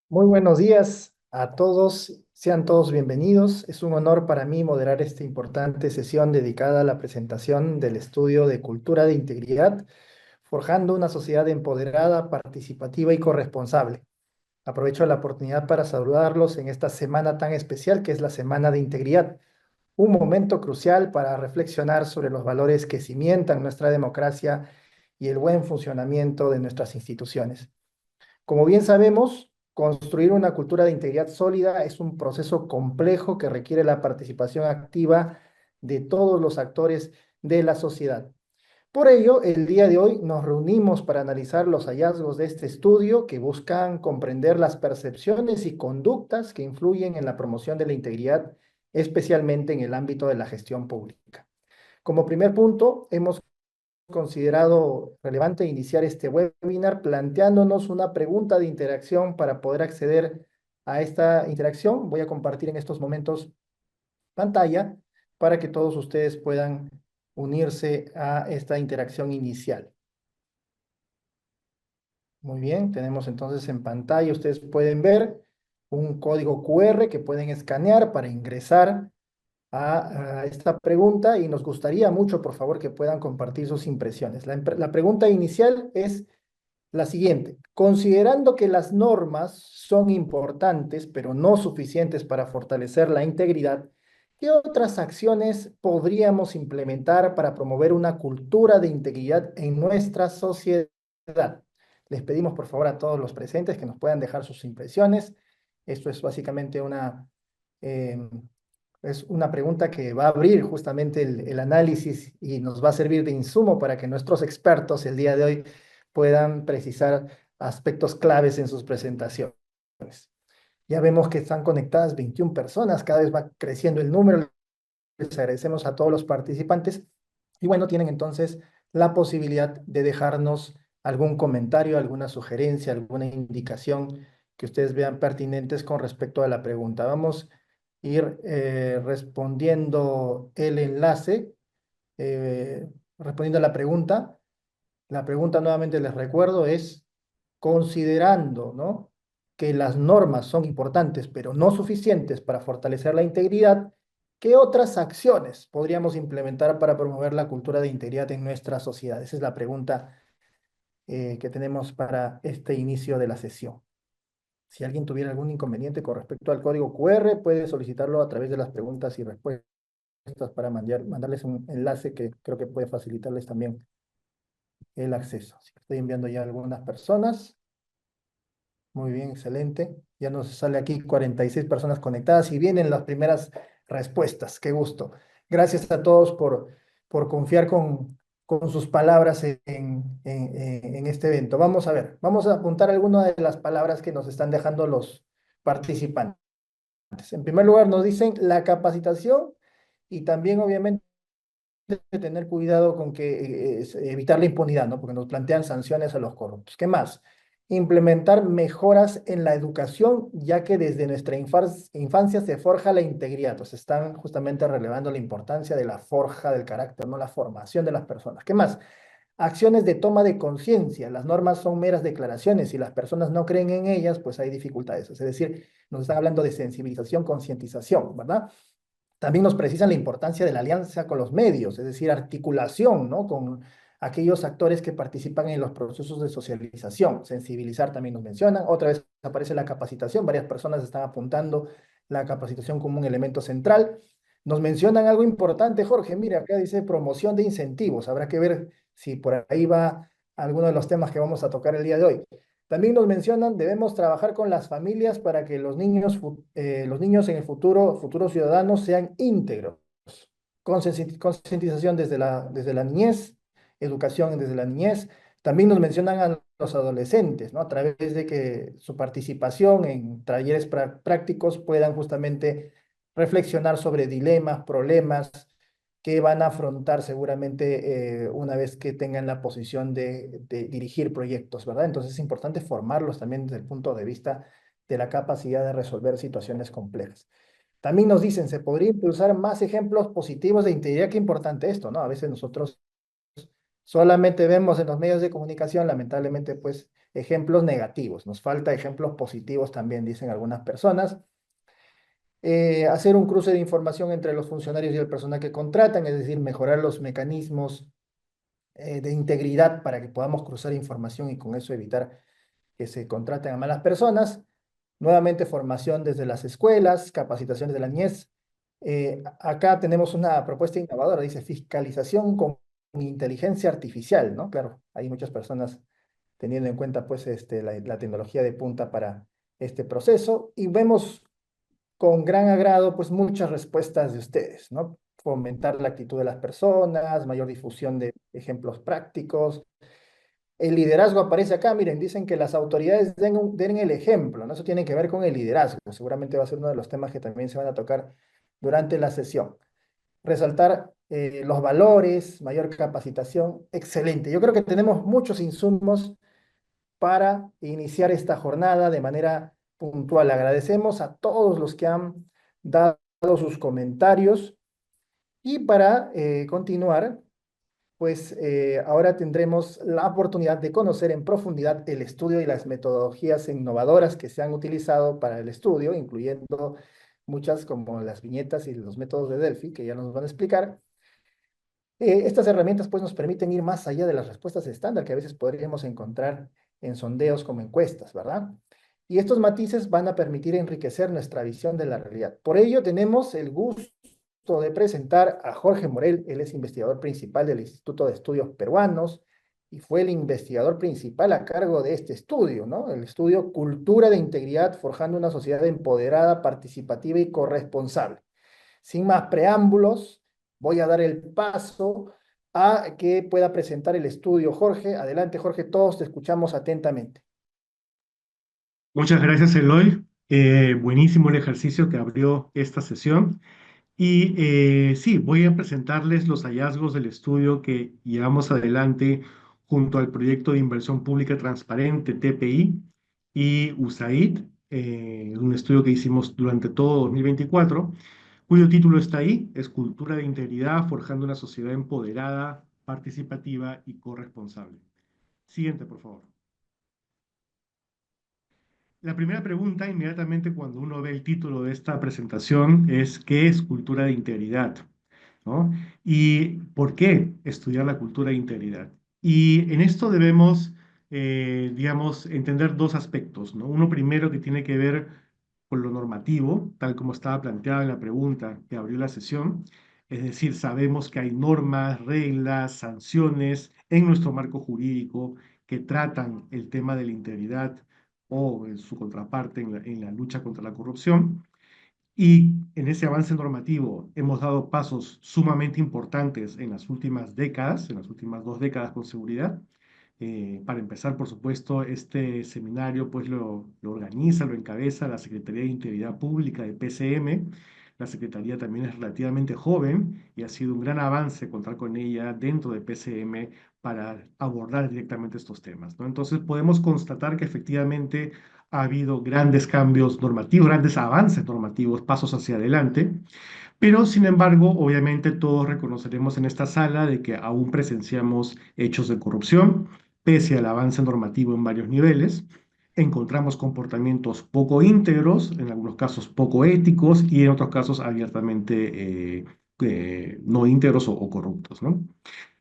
Muy buenos días a todos, sean todos bienvenidos. Es un honor para mí moderar esta importante sesión dedicada a la presentación del estudio de cultura de integridad, forjando una sociedad empoderada, participativa y corresponsable. Aprovecho la oportunidad para saludarlos en esta semana tan especial que es la Semana de Integridad, un momento crucial para reflexionar sobre los valores que cimientan nuestra democracia y el buen funcionamiento de nuestras instituciones. Como bien sabemos, construir una cultura de integridad sólida es un proceso complejo que requiere la participación activa de todos los actores de la sociedad. Por ello, el día de hoy nos reunimos para analizar los hallazgos de este estudio que buscan comprender las percepciones y conductas que influyen en la promoción de la integridad, especialmente en el ámbito de la gestión pública. Como primer punto, hemos considerado relevante iniciar este webinar planteándonos una pregunta de interacción para poder acceder a esta interacción. Voy a compartir en estos momentos pantalla para que todos ustedes puedan unirse a esta interacción inicial. Muy bien, tenemos entonces en pantalla, ustedes pueden ver un código QR que pueden escanear para ingresar a esta pregunta y nos gustaría mucho, por favor, que puedan compartir sus impresiones. La pregunta inicial es la siguiente. Considerando que las normas son importantes, pero no suficientes para fortalecer la integridad, ¿qué otras acciones podríamos implementar para promover una cultura de integridad en nuestra sociedad? Les pedimos, por favor, a todos los presentes que nos puedan dejar sus impresiones. Esto es básicamente eh, es una pregunta que va a abrir justamente el análisis y nos va a servir de insumo para que nuestros expertos el día de hoy puedan precisar aspectos claves en sus presentaciones. Ya vemos que están conectadas 21 personas, cada vez va creciendo el número. Les agradecemos a todos los participantes y bueno, tienen entonces la posibilidad de dejarnos algún comentario, alguna sugerencia, alguna indicación que ustedes vean pertinentes con respecto a la pregunta. Vamos a ir respondiendo el enlace, respondiendo a la pregunta. La pregunta nuevamente les recuerdo es, considerando, ¿no?, que las normas son importantes, pero no suficientes para fortalecer la integridad, ¿qué otras acciones podríamos implementar para promover la cultura de integridad en nuestra sociedad? Esa es la pregunta que tenemos para este inicio de la sesión. Si alguien tuviera algún inconveniente con respecto al código QR, puede solicitarlo a través de las preguntas y respuestas para mandarles un enlace que creo que puede facilitarles también el acceso. Así que estoy enviando ya a algunas personas. Muy bien, excelente. Ya nos sale aquí 46 personas conectadas y vienen las primeras respuestas. Qué gusto. Gracias a todos por confiar con sus palabras en este evento. Vamos a ver, vamos a apuntar algunas de las palabras que nos están dejando los participantes. En primer lugar, nos dicen la capacitación y también, obviamente, tener cuidado con que evitar la impunidad, ¿no? Porque nos plantean sanciones a los corruptos. ¿Qué más? Implementar mejoras en la educación, ya que desde nuestra infancia se forja la integridad. Entonces están justamente relevando la importancia de la forja del carácter, no la formación de las personas. ¿Qué más? Acciones de toma de conciencia. Las normas son meras declaraciones. Si las personas no creen en ellas, pues hay dificultades. Es decir, nos están hablando de sensibilización, concientización, ¿verdad? También nos precisan la importancia de la alianza con los medios, es decir, articulación, ¿no?, con aquellos actores que participan en los procesos de socialización. Sensibilizar también nos mencionan. Otra vez aparece la capacitación. Varias personas están apuntando la capacitación como un elemento central. Nos mencionan algo importante, Jorge. Mira, acá dice promoción de incentivos. Habrá que ver si por ahí va alguno de los temas que vamos a tocar el día de hoy. También nos mencionan, debemos trabajar con las familias para que los niños en el futuro, futuros ciudadanos, sean íntegros. Concientización desde la niñez, educación desde la niñez. También nos mencionan a los adolescentes, ¿no?, a través de que su participación en talleres prácticos puedan justamente reflexionar sobre dilemas, problemas que van a afrontar seguramente una vez que tengan la posición de dirigir proyectos, ¿verdad? Entonces es importante formarlos también desde el punto de vista de la capacidad de resolver situaciones complejas. También nos dicen, se podría impulsar más ejemplos positivos de integridad. Qué importante esto, ¿no? A veces nosotros Solamente vemos en los medios de comunicación, lamentablemente, pues ejemplos negativos. Nos falta ejemplos positivos también, dicen algunas personas. Hacer un cruce de información entre los funcionarios y el personal que contratan, es decir, mejorar los mecanismos de integridad para que podamos cruzar información y con eso evitar que se contraten a malas personas. Nuevamente, formación desde las escuelas, capacitaciones de la niñez. Acá tenemos una propuesta innovadora, dice fiscalización con inteligencia artificial, ¿no? Claro, hay muchas personas teniendo en cuenta pues la tecnología de punta para este proceso y vemos con gran agrado pues muchas respuestas de ustedes, ¿no? Fomentar la actitud de las personas, mayor difusión de ejemplos prácticos. El liderazgo aparece acá, miren, dicen que las autoridades den el ejemplo, ¿no? Eso tiene que ver con el liderazgo, seguramente va a ser uno de los temas que también se van a tocar durante la sesión. Resaltar los valores, mayor capacitación, excelente. Yo creo que tenemos muchos insumos para iniciar esta jornada de manera puntual. Agradecemos a todos los que han dado sus comentarios y para continuar, pues ahora tendremos la oportunidad de conocer en profundidad el estudio y las metodologías innovadoras que se han utilizado para el estudio, incluyendo muchas como las viñetas y los métodos de Delphi, que ya nos van a explicar. Estas herramientas pues nos permiten ir más allá de las respuestas estándar que a veces podríamos encontrar en sondeos como encuestas, ¿verdad? Y estos matices van a permitir enriquecer nuestra visión de la realidad. Por ello tenemos el gusto de presentar a Jorge Morel. Él es investigador principal del Instituto de Estudios Peruanos y fue el investigador principal a cargo de este estudio, ¿no? El estudio Cultura de Integridad, forjando una sociedad empoderada, participativa y corresponsable. Sin más preámbulos, voy a dar el paso a que pueda presentar el estudio Jorge. Adelante, Jorge, todos te escuchamos atentamente. Muchas gracias, Eloy. Buenísimo el ejercicio que abrió esta sesión. Y sí, voy a presentarles los hallazgos del estudio que llevamos adelante junto al proyecto de inversión pública transparente, TPI, y USAID, un estudio que hicimos durante todo 2024, cuyo título está ahí, es Cultura de Integridad, forjando una sociedad empoderada, participativa y corresponsable. Siguiente, por favor. La primera pregunta, inmediatamente cuando uno ve el título de esta presentación, es ¿qué es cultura de integridad? ¿No? ¿Y por qué estudiar la cultura de integridad? Y en esto debemos, digamos, entender dos aspectos, ¿no? Uno primero que tiene que ver con lo normativo, tal como estaba planteado en la pregunta que abrió la sesión, es decir, sabemos que hay normas, reglas, sanciones en nuestro marco jurídico que tratan el tema de la integridad o en su contraparte en la lucha contra la corrupción. Y en ese avance normativo hemos dado pasos sumamente importantes en las últimas décadas, en las últimas 2 décadas con seguridad. Para empezar, por supuesto, este seminario pues lo organiza, lo encabeza la Secretaría de Integridad Pública de PCM. La Secretaría también es relativamente joven y ha sido un gran avance contar con ella dentro de PCM para abordar directamente estos temas, ¿no? Entonces podemos constatar que efectivamente ha habido grandes cambios normativos, grandes avances normativos, pasos hacia adelante, pero sin embargo, obviamente todos reconoceremos en esta sala de que aún presenciamos hechos de corrupción, pese al avance normativo en varios niveles. Encontramos comportamientos poco íntegros, en algunos casos poco éticos y en otros casos abiertamente no íntegros o corruptos, ¿no?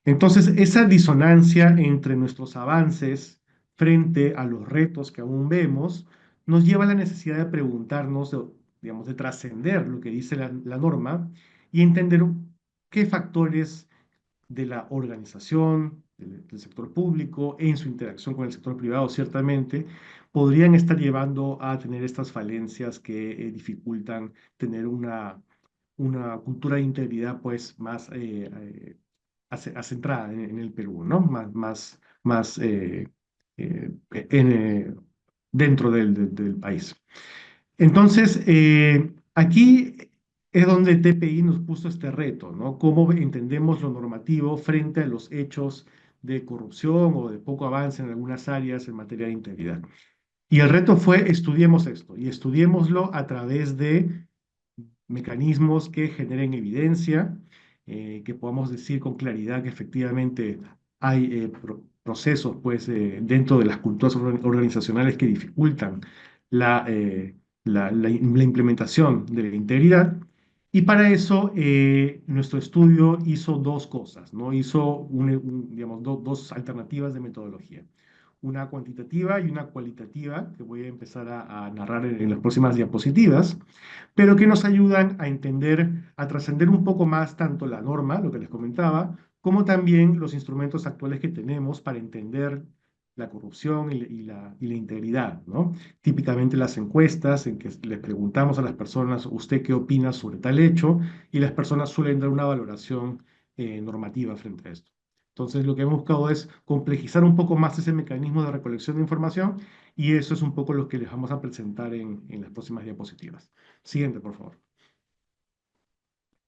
Entonces, esa disonancia entre nuestros avances frente a los retos que aún vemos, nos lleva a la necesidad de preguntarnos, digamos, de trascender lo que dice la norma y entender qué factores de la organización, del sector público, en su interacción con el sector privado, ciertamente, podrían estar llevando a tener estas falencias que dificultan tener una cultura de integridad pues más centrada en el Perú, ¿no? Más en, dentro del país. Entonces, aquí es donde TPI nos puso este reto, ¿no? Cómo entendemos lo normativo frente a los hechos de corrupción o de poco avance en algunas áreas en materia de integridad. Y el reto fue estudiemos esto y estudiémoslo a través de mecanismos que generen evidencia, que podamos decir con claridad que efectivamente hay procesos pues, dentro de las culturas organizacionales que dificultan la, la implementación de la integridad. Y para eso nuestro estudio hizo dos cosas, ¿no? Hizo digamos, dos alternativas de metodología, una cuantitativa y una cualitativa, que voy a empezar a narrar en las próximas diapositivas, pero que nos ayudan a entender, a trascender un poco más tanto la norma, lo que les comentaba, como también los instrumentos actuales que tenemos para entender la corrupción y la integridad, ¿no? Típicamente las encuestas en que les preguntamos a las personas, ¿usted qué opina sobre tal hecho? Y las personas suelen dar una valoración normativa frente a esto. Entonces, lo que hemos buscado es complejizar un poco más ese mecanismo de recolección de información y eso es un poco lo que les vamos a presentar en las próximas diapositivas. Siguiente, por favor.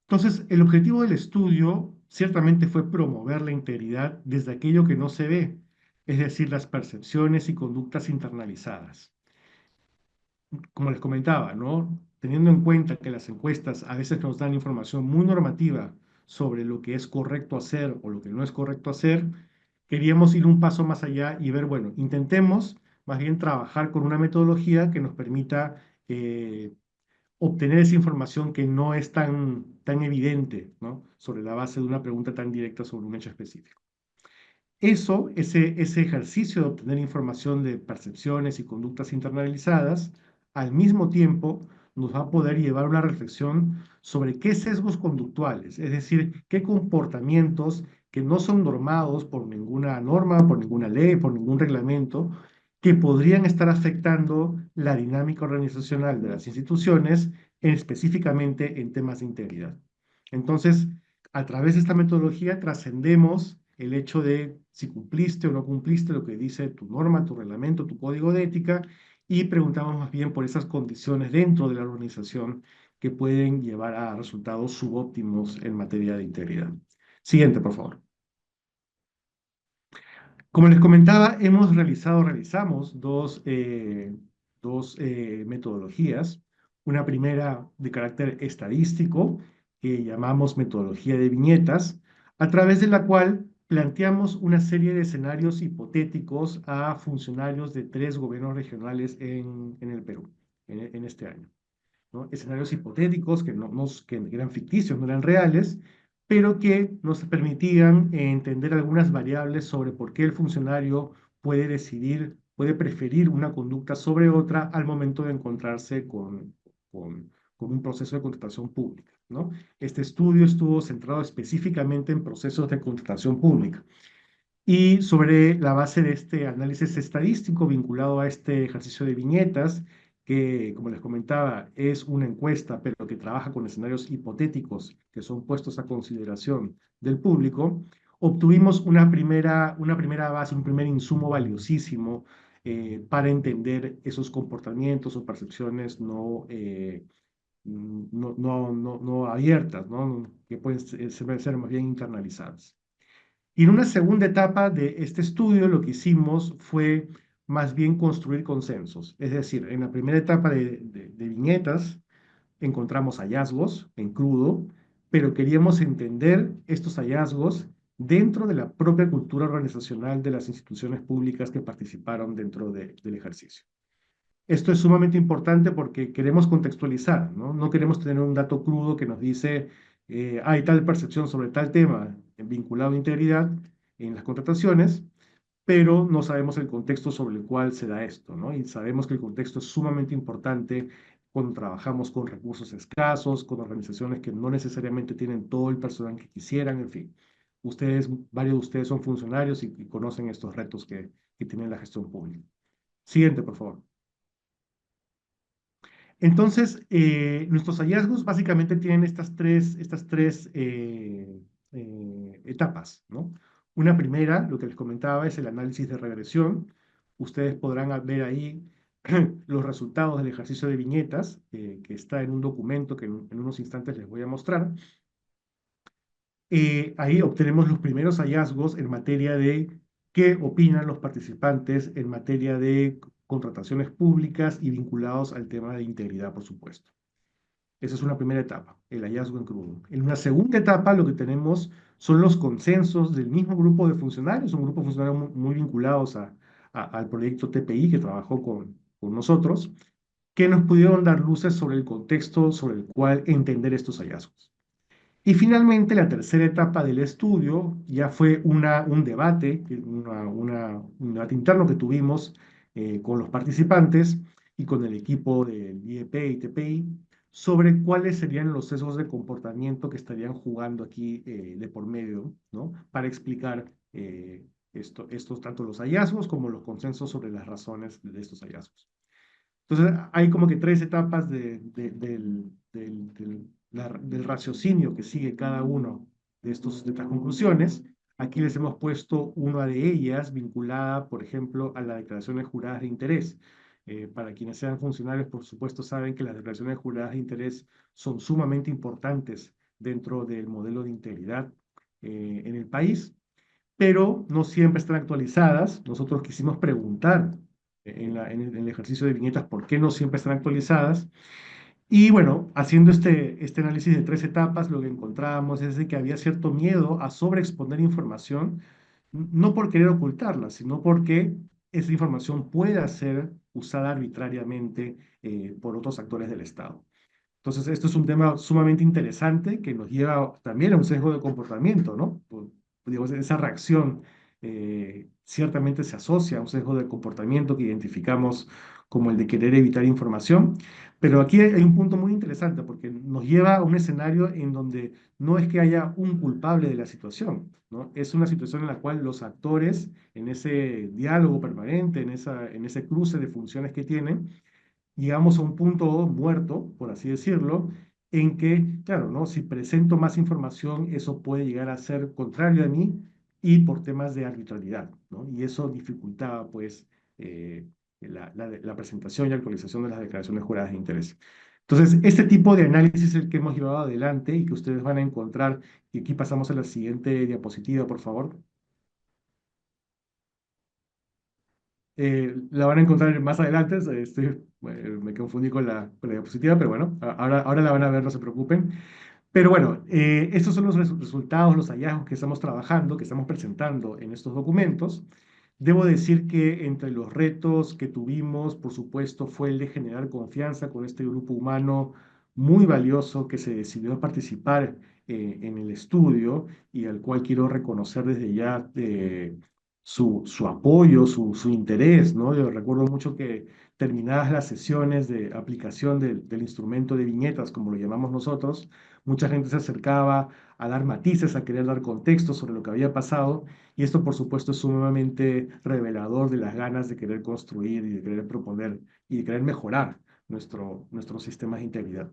Entonces, el objetivo del estudio ciertamente fue promover la integridad desde aquello que no se ve, es decir, las percepciones y conductas internalizadas. Como les comentaba, ¿no? Teniendo en cuenta que las encuestas a veces nos dan información muy normativa sobre lo que es correcto hacer o lo que no es correcto hacer, queríamos ir un paso más allá y ver, bueno, intentemos más bien trabajar con una metodología que nos permita obtener esa información que no es tan evidente, ¿no? Sobre la base de una pregunta tan directa sobre un hecho específico. Ese ejercicio de obtener información de percepciones y conductas internalizadas, al mismo tiempo nos va a poder llevar a una reflexión sobre qué sesgos conductuales, es decir, qué comportamientos que no son normados por ninguna norma, por ninguna ley, por ningún reglamento, que podrían estar afectando la dinámica organizacional de las instituciones, específicamente en temas de integridad. Entonces, a través de esta metodología trascendemos el hecho de si cumpliste o no cumpliste lo que dice tu norma, tu reglamento, tu código de ética, y preguntamos más bien por esas condiciones dentro de la organización que pueden llevar a resultados subóptimos en materia de integridad. Siguiente, por favor. Como les comentaba, realizamos dos metodologías. Una primera de carácter estadístico, que llamamos metodología de viñetas, a través de la cual planteamos una serie de escenarios hipotéticos a funcionarios de 3 gobiernos regionales en el Perú, en este año, ¿no? Escenarios hipotéticos que eran ficticios, no eran reales, pero que nos permitían entender algunas variables sobre por qué el funcionario puede decidir, puede preferir una conducta sobre otra al momento de encontrarse con un proceso de contratación pública, ¿no? Este estudio estuvo centrado específicamente en procesos de contratación pública. Y sobre la base de este análisis estadístico vinculado a este ejercicio de viñetas, que, como les comentaba, es una encuesta, pero que trabaja con escenarios hipotéticos que son puestos a consideración del público, obtuvimos una primera base, un primer insumo valiosísimo para entender esos comportamientos o percepciones no abiertas, ¿no? Que pueden ser más bien internalizadas. Y en una segunda etapa de este estudio lo que hicimos fue más bien construir consensos. Es decir, en la primera etapa de viñetas encontramos hallazgos en crudo, pero queríamos entender estos hallazgos dentro de la propia cultura organizacional de las instituciones públicas que participaron dentro del ejercicio. Esto es sumamente importante porque queremos contextualizar, ¿no? No queremos tener un dato crudo que nos dice hay tal percepción sobre tal tema vinculado a integridad en las contrataciones, pero no sabemos el contexto sobre el cual se da esto, ¿no? Y sabemos que el contexto es sumamente importante cuando trabajamos con recursos escasos, con organizaciones que no necesariamente tienen todo el personal que quisieran, en fin. Varios de ustedes son funcionarios y conocen estos retos que tiene la gestión pública. Siguiente, por favor. Entonces, nuestros hallazgos básicamente tienen estas tres etapas, ¿no? Una primera, lo que les comentaba, es el análisis de regresión. Ustedes podrán ver ahí los resultados del ejercicio de viñetas, que está en un documento que en unos instantes les voy a mostrar. Ahí obtenemos los primeros hallazgos en materia de qué opinan los participantes en materia de contrataciones públicas y vinculados al tema de integridad, por supuesto. Esa es una primera etapa, el hallazgo en crudo. En una segunda etapa lo que tenemos son los consensos del mismo grupo de funcionarios, un grupo de funcionarios muy vinculados al proyecto TPI que trabajó con nosotros, que nos pudieron dar luces sobre el contexto sobre el cual entender estos hallazgos. Y finalmente, la tercera etapa del estudio ya fue un debate, un debate interno que tuvimos con los participantes y con el equipo del IEP y TPI sobre cuáles serían los sesgos de comportamiento que estarían jugando aquí de por medio, ¿no? Para explicar estos tanto los hallazgos como los consensos sobre las razones de estos hallazgos. Entonces, hay como que tres etapas del raciocinio que sigue cada uno de estas conclusiones. Aquí les hemos puesto una de ellas vinculada, por ejemplo, a las declaraciones juradas de interés. Para quienes sean funcionarios, por supuesto, saben que las declaraciones juradas de interés son sumamente importantes dentro del modelo de integridad en el país, pero no siempre están actualizadas. Nosotros quisimos preguntar en el ejercicio de viñetas por qué no siempre están actualizadas. Y bueno, haciendo este análisis de tres etapas, lo que encontramos es de que había cierto miedo a sobreexponer información, no por querer ocultarla, sino porque esa información pueda ser usada arbitrariamente por otros actores del Estado. Entonces, esto es un tema sumamente interesante que nos lleva también a un sesgo de comportamiento, ¿no? Digamos, esa reacción ciertamente se asocia a un sesgo de comportamiento que identificamos como el de querer evitar información, pero aquí hay un punto muy interesante porque nos lleva a un escenario en donde no es que haya un culpable de la situación, ¿no? Es una situación en la cual los actores, en ese diálogo permanente, en ese cruce de funciones que tienen, llegamos a un punto muerto, por así decirlo, en que, claro, ¿no? Si presento más información, eso puede llegar a ser contrario a mí y por temas de arbitrariedad, ¿no? Y eso dificultaba, pues, eh, la presentación y actualización de las declaraciones juradas de interés. Entonces, este tipo de análisis es el que hemos llevado adelante y que ustedes van a encontrar, y aquí pasamos a la siguiente diapositiva, por favor. La van a encontrar más adelante, me confundí con la diapositiva, pero bueno, ahora la van a ver, no se preocupen. Pero bueno, estos son los resultados, los hallazgos que estamos trabajando, que estamos presentando en estos documentos. Debo decir que entre los retos que tuvimos, por supuesto, fue el de generar confianza con este grupo humano muy valioso que se decidió a participar en el estudio y al cual quiero reconocer desde ya su apoyo, su interés, ¿no? Yo recuerdo mucho que terminadas las sesiones de aplicación del instrumento de viñetas, como lo llamamos nosotros, mucha gente se acercaba a dar matices, a querer dar contexto sobre lo que había pasado, y esto por supuesto es sumamente revelador de las ganas de querer construir y de querer proponer y de querer mejorar nuestros sistemas de integridad.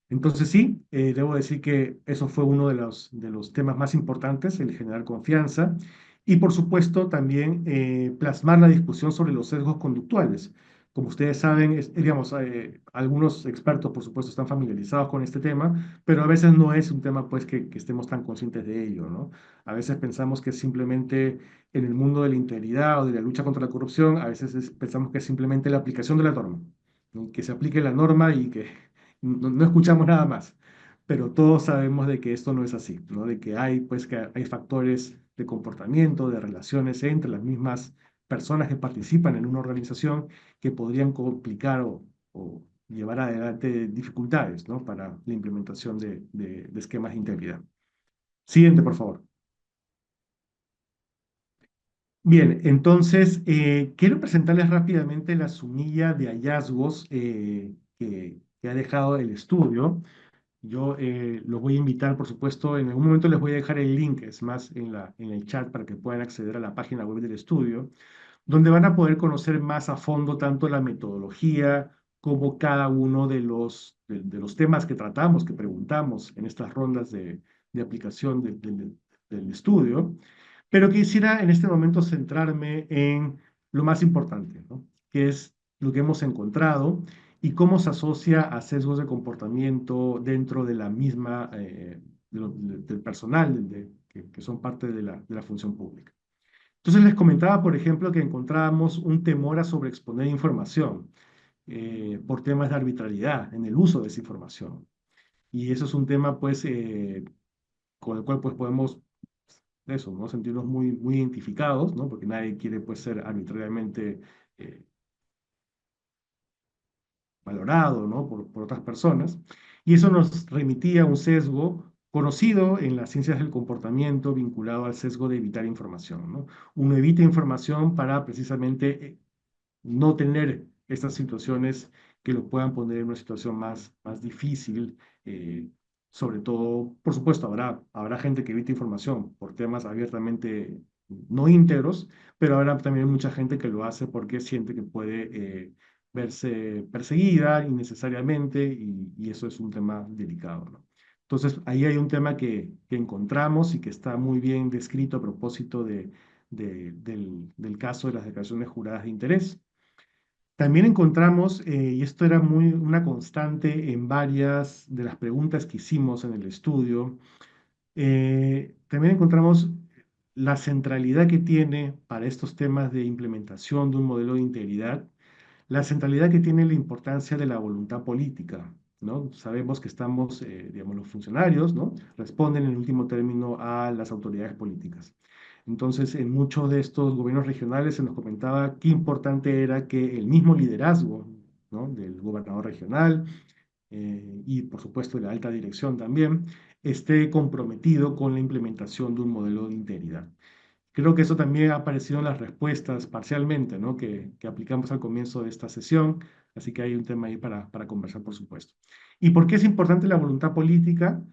Entonces sí, debo decir que eso fue uno de los temas más importantes, el generar confianza y por supuesto también plasmar la discusión sobre los sesgos conductuales. Como ustedes saben, digamos, algunos expertos, por supuesto, están familiarizados con este tema, pero a veces no es un tema, pues, que estemos tan conscientes de ello, ¿no? A veces pensamos que es simplemente en el mundo de la integridad o de la lucha contra la corrupción, a veces pensamos que es simplemente la aplicación de la norma, ¿no? Que se aplique la norma y que no escuchamos nada más. Pero todos sabemos de que esto no es así, ¿no? De que hay factores de comportamiento, de relaciones entre las mismas personas que participan en una organización que podrían complicar o llevar adelante dificultades, ¿no? Para la implementación de esquemas de integridad. Siguiente, por favor. Bien, entonces quiero presentarles rápidamente la sumilla de hallazgos que ha dejado el estudio. Yo los voy a invitar, por supuesto, en algún momento les voy a dejar el link, es más, en el chat para que puedan acceder a la página web del estudio, donde van a poder conocer más a fondo tanto la metodología como cada uno de los temas que tratamos, que preguntamos en estas rondas de aplicación del estudio. Pero quisiera en este momento centrarme en lo más importante, ¿no? Que es lo que hemos encontrado y cómo se asocia a sesgos de comportamiento dentro de la misma, del personal que son parte de la función pública. Entonces les comentaba, por ejemplo, que encontrábamos un temor a sobreexponer información por temas de arbitrariedad en el uso de esa información. Y eso es un tema, pues, con el cual pues podemos eso, ¿no? Sentirnos muy, muy identificados, ¿no? Porque nadie quiere pues ser arbitrariamente eh, valorado, ¿no? Por otras personas. Y eso nos remitía a un sesgo conocido en las ciencias del comportamiento vinculado al sesgo de evitar información, ¿no? Uno evita información para precisamente no tener estas situaciones que lo puedan poner en una situación más difícil. Sobre todo, por supuesto, habrá gente que evita información por temas abiertamente no íntegros, pero habrá también mucha gente que lo hace porque siente que puede verse perseguida innecesariamente y eso es un tema delicado, ¿no? Entonces, ahí hay un tema que encontramos y que está muy bien descrito a propósito del caso de las declaraciones juradas de interés. También encontramos, y esto era muy una constante en varias de las preguntas que hicimos en el estudio, también encontramos la centralidad que tiene para estos temas de implementación de un modelo de integridad, la centralidad que tiene la importancia de la voluntad política, ¿no? Sabemos que estamos, digamos, los funcionarios, ¿no? Responden en último término a las autoridades políticas. Entonces, en muchos de estos gobiernos regionales se nos comentaba qué importante era que el mismo liderazgo, ¿no? Del gobernador regional y, por supuesto, de la alta dirección también, esté comprometido con la implementación de un modelo de integridad. Creo que eso también ha aparecido en las respuestas parcialmente, ¿no? Que aplicamos al comienzo de esta sesión, así que hay un tema ahí para conversar, por supuesto. ¿Y por qué es importante la voluntad política?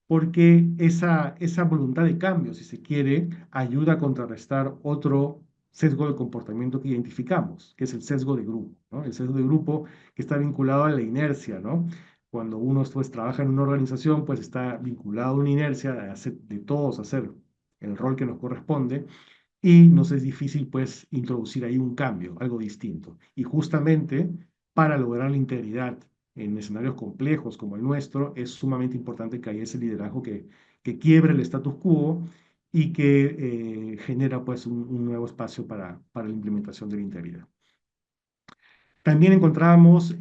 Porque esa voluntad de cambio, si se quiere, ayuda a contrarrestar otro sesgo de comportamiento que identificamos, que es el sesgo de grupo, ¿no? El sesgo de grupo que está vinculado a la inercia, ¿no? Cuando uno pues, trabaja en una organización, pues está vinculado a una inercia de todos hacer el rol que nos corresponde y nos es difícil pues introducir ahí un cambio, algo distinto. Y justamente para lograr la integridad en escenarios complejos como el nuestro, es sumamente importante que haya ese liderazgo que quiebre el status quo y que genera pues un nuevo espacio para la implementación de la integridad. También encontramos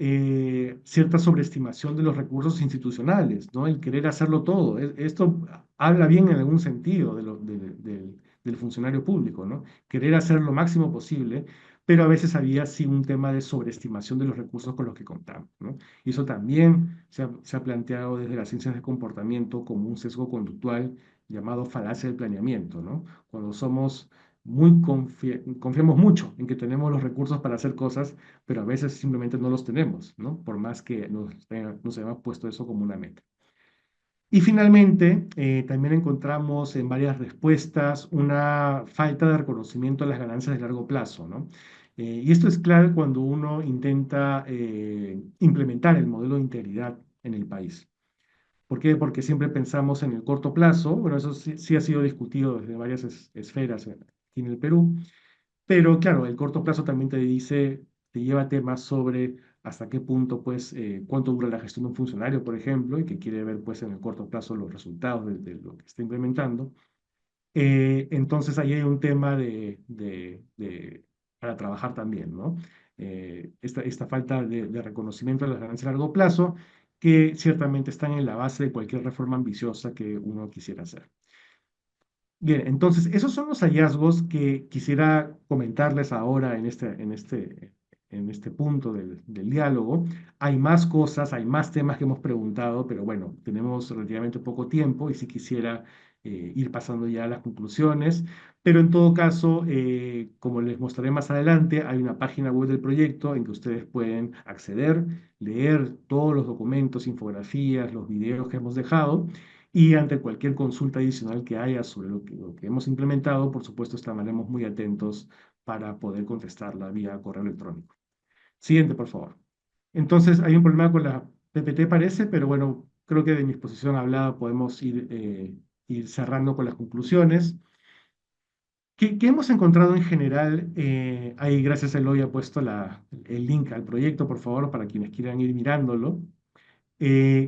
cierta sobreestimación de los recursos institucionales, ¿no? El querer hacerlo todo. Esto habla bien en algún sentido del funcionario público, ¿no? Querer hacer lo máximo posible, pero a veces había sí un tema de sobreestimación de los recursos con los que contamos, ¿no? Y eso también se ha planteado desde las ciencias del comportamiento como un sesgo conductual llamado falacia del planeamiento, ¿no? Cuando somos confiamos mucho en que tenemos los recursos para hacer cosas, pero a veces simplemente no los tenemos, ¿no? Por más que nos hayamos puesto eso como una meta. Y finalmente, también encontramos en varias respuestas una falta de reconocimiento de las ganancias de largo plazo, ¿no? Y esto es clave cuando uno intenta implementar el modelo de integridad en el país. ¿Por qué? Porque siempre pensamos en el corto plazo, bueno, eso sí ha sido discutido desde varias esferas aquí en el Perú, pero claro, el corto plazo también te dice, te lleva temas sobre hasta qué punto, pues, cuánto dura la gestión de un funcionario, por ejemplo, y que quiere ver, pues, en el corto plazo los resultados de lo que está implementando. Entonces, ahí hay un tema para trabajar también, ¿no? Esta falta de reconocimiento de las ganancias a largo plazo, que ciertamente están en la base de cualquier reforma ambiciosa que uno quisiera hacer. Bien, entonces esos son los hallazgos que quisiera comentarles ahora en este punto del diálogo. Hay más cosas, hay más temas que hemos preguntado, pero bueno, tenemos relativamente poco tiempo y si quisiera ir pasando ya a las conclusiones. Pero en todo caso, como les mostraré más adelante, hay una página web del proyecto en que ustedes pueden acceder, leer todos los documentos, infografías, los videos que hemos dejado y ante cualquier consulta adicional que haya sobre lo que hemos implementado, por supuesto, estaremos muy atentos para poder contestarla vía correo electrónico. Siguiente, por favor. Entonces, hay un problema con la PPT, parece, pero bueno, creo que de mi exposición hablada podemos ir cerrando con las conclusiones. ¿Qué hemos encontrado en general? Ahí, gracias a Eloy, ha puesto el link al proyecto, por favor, para quienes quieran ir mirándolo.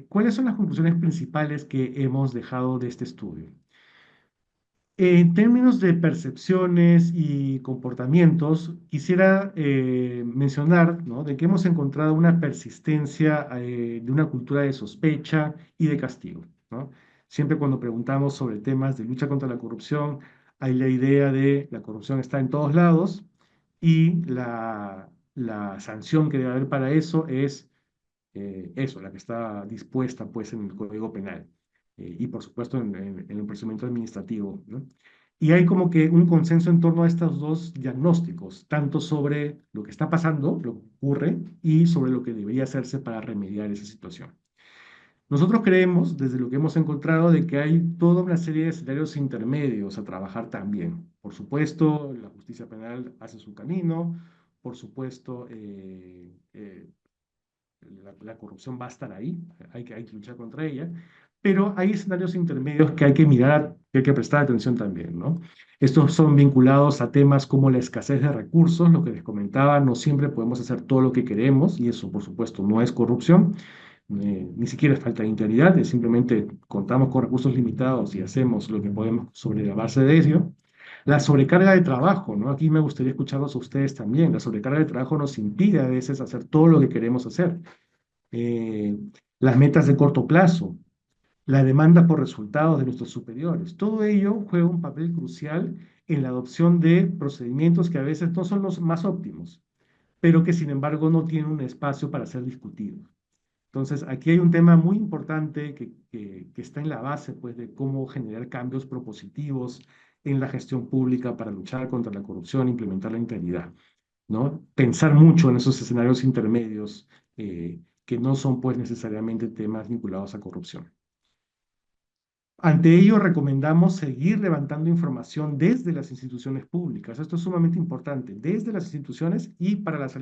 ¿Cuáles son las conclusiones principales que hemos dejado de este estudio? En términos de percepciones y comportamientos, quisiera mencionar, ¿no?, de que hemos encontrado una persistencia de una cultura de sospecha y de castigo, ¿no? Siempre cuando preguntamos sobre temas de lucha contra la corrupción, hay la idea de la corrupción está en todos lados y la sanción que debe haber para eso es eso, la que está dispuesta pues en el Código Penal y por supuesto en el procedimiento administrativo, ¿no? Y hay como que un consenso en torno a estos dos diagnósticos, tanto sobre lo que está pasando, lo que ocurre, y sobre lo que debería hacerse para remediar esa situación. Nosotros creemos, desde lo que hemos encontrado, de que hay toda una serie de escenarios intermedios a trabajar también. Por supuesto, la justicia penal hace su camino, por supuesto, la corrupción va a estar ahí, hay que luchar contra ella, pero hay escenarios intermedios que hay que mirar, que hay que prestar atención también, ¿no? Estos son vinculados a temas como la escasez de recursos, lo que les comentaba, no siempre podemos hacer todo lo que queremos y eso, por supuesto, no es corrupción. Ni siquiera es falta de integridad, es simplemente contamos con recursos limitados y hacemos lo que podemos sobre la base de ello. La sobrecarga de trabajo, ¿no? Aquí me gustaría escucharlos a ustedes también. La sobrecarga de trabajo nos impide a veces hacer todo lo que queremos hacer. eh, las metas de corto plazo, la demanda por resultados de nuestros superiores. Todo ello juega un papel crucial en la adopción de procedimientos que a veces no son los más óptimos, pero que sin embargo no tienen un espacio para ser discutidos. Entonces, aquí hay un tema muy importante que está en la base, pues, de cómo generar cambios propositivos en la gestión pública para luchar contra la corrupción e implementar la integridad, ¿no? Pensar mucho en esos escenarios intermedios que no son pues necesariamente temas vinculados a corrupción. Ante ello, recomendamos seguir levantando información desde las instituciones públicas. Esto es sumamente importante, desde las instituciones y para las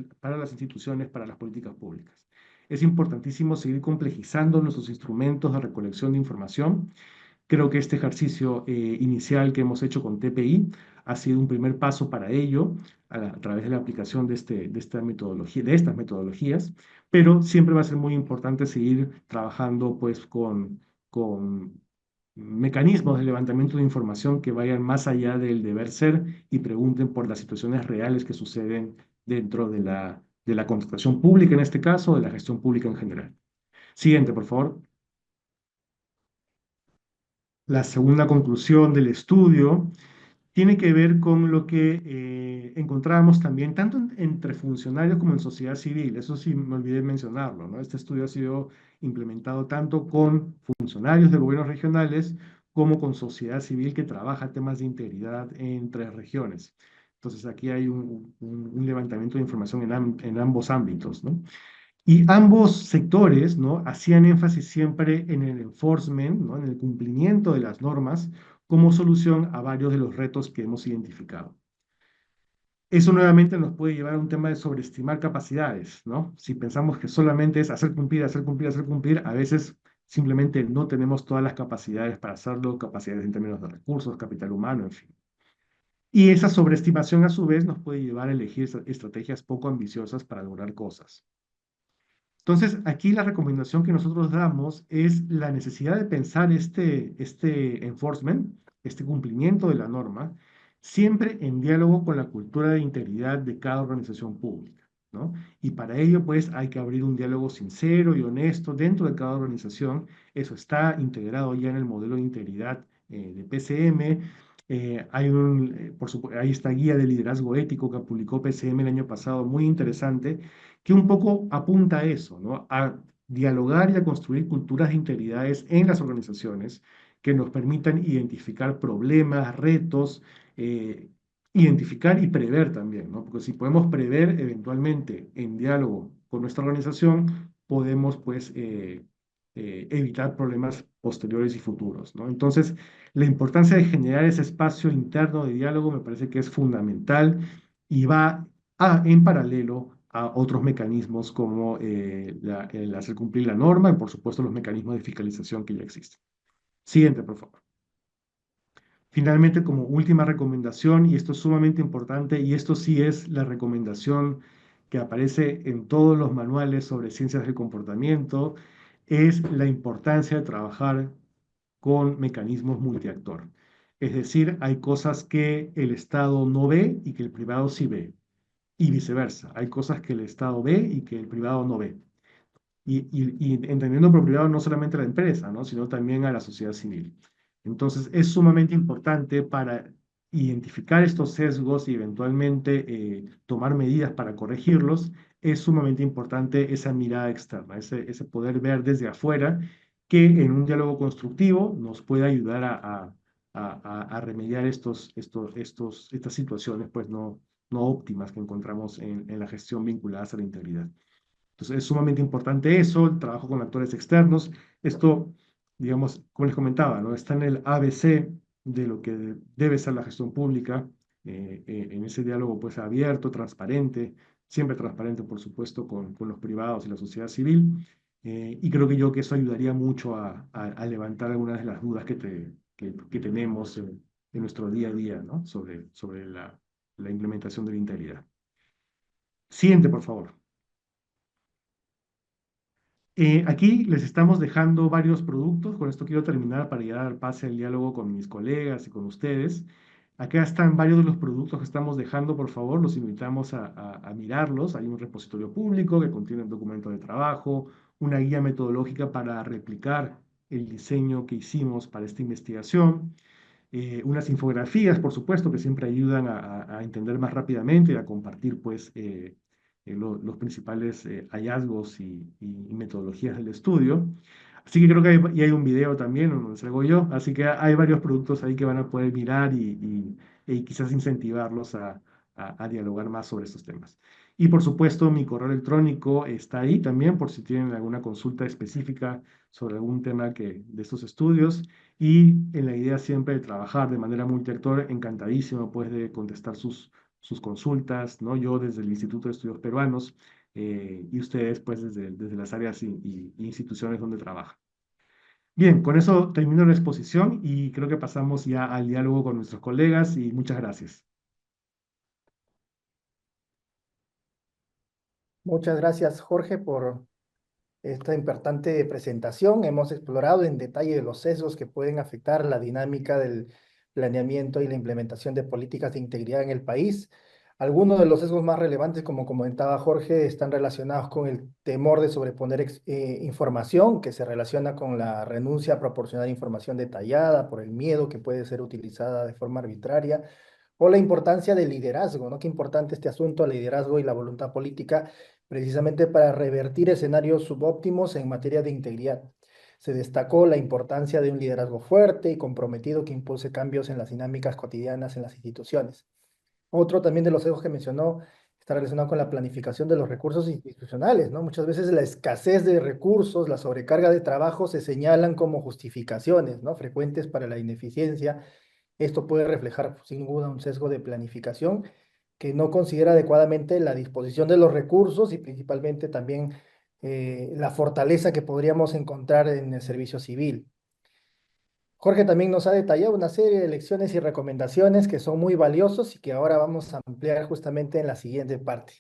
instituciones, para las políticas públicas. Es importantísimo seguir complejizando nuestros instrumentos de recolección de información. Creo que este ejercicio inicial que hemos hecho con TPI ha sido un primer paso para ello a través de la aplicación de esta metodología, de estas metodologías, pero siempre va a ser muy importante seguir trabajando pues con mecanismos de levantamiento de información que vayan más allá del deber ser y pregunten por las situaciones reales que suceden dentro de la contratación pública en este caso, de la gestión pública en general. Siguiente, por favor. La segunda conclusión del estudio tiene que ver con lo que encontrábamos también, tanto entre funcionarios como en sociedad civil. Eso sí, me olvidé mencionarlo, ¿no? Este estudio ha sido implementado tanto con funcionarios de gobiernos regionales como con sociedad civil que trabaja temas de integridad en tres regiones. Entonces, aquí hay un levantamiento de información en ambos ámbitos, ¿no? Y ambos sectores, ¿no?, hacían énfasis siempre en el enforcement, ¿no?, en el cumplimiento de las normas como solución a varios de los retos que hemos identificado. Eso nuevamente nos puede llevar a un tema de sobreestimar capacidades, ¿no? Si pensamos que solamente es hacer cumplir, hacer cumplir, hacer cumplir, a veces simplemente no tenemos todas las capacidades para hacerlo, capacidades en términos de recursos, capital humano, en fin. Y esa sobreestimación a su vez nos puede llevar a elegir estrategias poco ambiciosas para lograr cosas. Entonces, aquí la recomendación que nosotros damos es la necesidad de pensar este enforcement, este cumplimiento de la norma, siempre en diálogo con la cultura de integridad de cada organización pública, ¿no? Y para ello, pues, hay que abrir un diálogo sincero y honesto dentro de cada organización. Eso está integrado ya en el modelo de integridad de PCM. Hay esta guía de liderazgo ético que publicó PCM el año pasado, muy interesante, que un poco apunta a eso, ¿no? A dialogar y a construir culturas de integridades en las organizaciones que nos permitan identificar problemas, retos, eh, identificar y prever también, ¿no? Porque si podemos prever eventualmente en diálogo con nuestra organización, podemos pues evitar problemas posteriores y futuros, ¿no? Entonces, la importancia de generar ese espacio interno de diálogo me parece que es fundamental y va en paralelo a otros mecanismos como el hacer cumplir la norma y, por supuesto, los mecanismos de fiscalización que ya existen. Siguiente, por favor. Finalmente, como última recomendación, y esto es sumamente importante, y esto sí es la recomendación que aparece en todos los manuales sobre ciencias del comportamiento, es la importancia de trabajar con mecanismos multiactor. Es decir, hay cosas que el Estado no ve y que el privado sí ve. Y viceversa, hay cosas que el Estado ve y que el privado no ve. Y entendiendo por privado no solamente a la empresa, ¿no? Sino también a la sociedad civil. Entonces, es sumamente importante para identificar estos sesgos y eventualmente tomar medidas para corregirlos. Es sumamente importante esa mirada externa, ese poder ver desde afuera que en un diálogo constructivo nos puede ayudar a remediar estas situaciones pues no óptimas que encontramos en la gestión vinculadas a la integridad. Entonces, es sumamente importante eso, el trabajo con actores externos. Esto, digamos, como les comentaba, ¿no? Está en el ABC de lo que debe ser la gestión pública, en ese diálogo pues abierto, transparente, siempre transparente, por supuesto, con los privados y la sociedad civil. Y creo que eso ayudaría mucho a levantar algunas de las dudas que tenemos en nuestro día a día, ¿no? Sobre la implementación de la integridad. Siguiente, por favor. Aquí les estamos dejando varios productos. Con esto quiero terminar para ya dar pase al diálogo con mis colegas y con ustedes. Acá están varios de los productos que estamos dejando, por favor, los invitamos a mirarlos. Hay un repositorio público que contiene un documento de trabajo, una guía metodológica para replicar el diseño que hicimos para esta investigación, unas infografías, por supuesto, que siempre ayudan a entender más rápidamente y a compartir, pues, los principales hallazgos y metodologías del estudio. Así que creo que y hay un video también donde salgo yo, así que hay varios productos ahí que van a poder mirar y quizás incentivarlos a dialogar más sobre estos temas. Y por supuesto, mi correo electrónico está ahí también por si tienen alguna consulta específica sobre algún tema de estos estudios. Y en la idea siempre de trabajar de manera multiactor, encantadísimo pues de contestar sus consultas, ¿no? Yo desde el Instituto de Estudios Peruanos y ustedes pues desde las áreas y instituciones donde trabajan. Bien, con eso termino la exposición y creo que pasamos ya al diálogo con nuestros colegas y muchas gracias. Muchas gracias, Jorge, por esta importante presentación. Hemos explorado en detalle los sesgos que pueden afectar la dinámica del planeamiento y la implementación de políticas de integridad en el país. Algunos de los sesgos más relevantes, como comentaba Jorge, están relacionados con el temor de sobreponer información, que se relaciona con la renuncia a proporcionar información detallada por el miedo que puede ser utilizada de forma arbitraria, o la importancia del liderazgo, ¿no? Qué importante este asunto, el liderazgo y la voluntad política, precisamente para revertir escenarios subóptimos en materia de integridad. Se destacó la importancia de un liderazgo fuerte y comprometido que impulse cambios en las dinámicas cotidianas en las instituciones. Otro también de los sesgos que mencionó está relacionado con la planificación de los recursos institucionales, ¿no? Muchas veces la escasez de recursos, la sobrecarga de trabajo se señalan como justificaciones, ¿no? Frecuentes para la ineficiencia. Esto puede reflejar, sin duda, un sesgo de planificación que no considera adecuadamente la disposición de los recursos y principalmente también la fortaleza que podríamos encontrar en el servicio civil. Jorge también nos ha detallado una serie de lecciones y recomendaciones que son muy valiosos y que ahora vamos a ampliar justamente en la siguiente parte.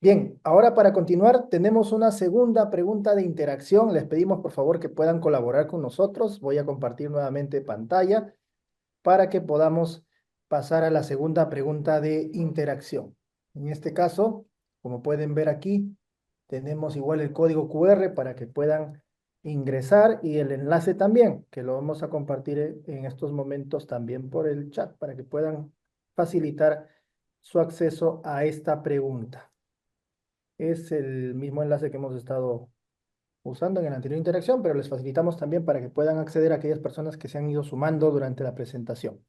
Bien, ahora para continuar tenemos una segunda pregunta de interacción. Les pedimos por favor que puedan colaborar con nosotros. Voy a compartir nuevamente pantalla para que podamos pasar a la segunda pregunta de interacción. En este caso, como pueden ver aquí, tenemos igual el código QR para que puedan ingresar y el enlace también, que lo vamos a compartir en estos momentos también por el chat para que puedan facilitar su acceso a esta pregunta. Es el mismo enlace que hemos estado usando en la anterior interacción, pero les facilitamos también para que puedan acceder a aquellas personas que se han ido sumando durante la presentación.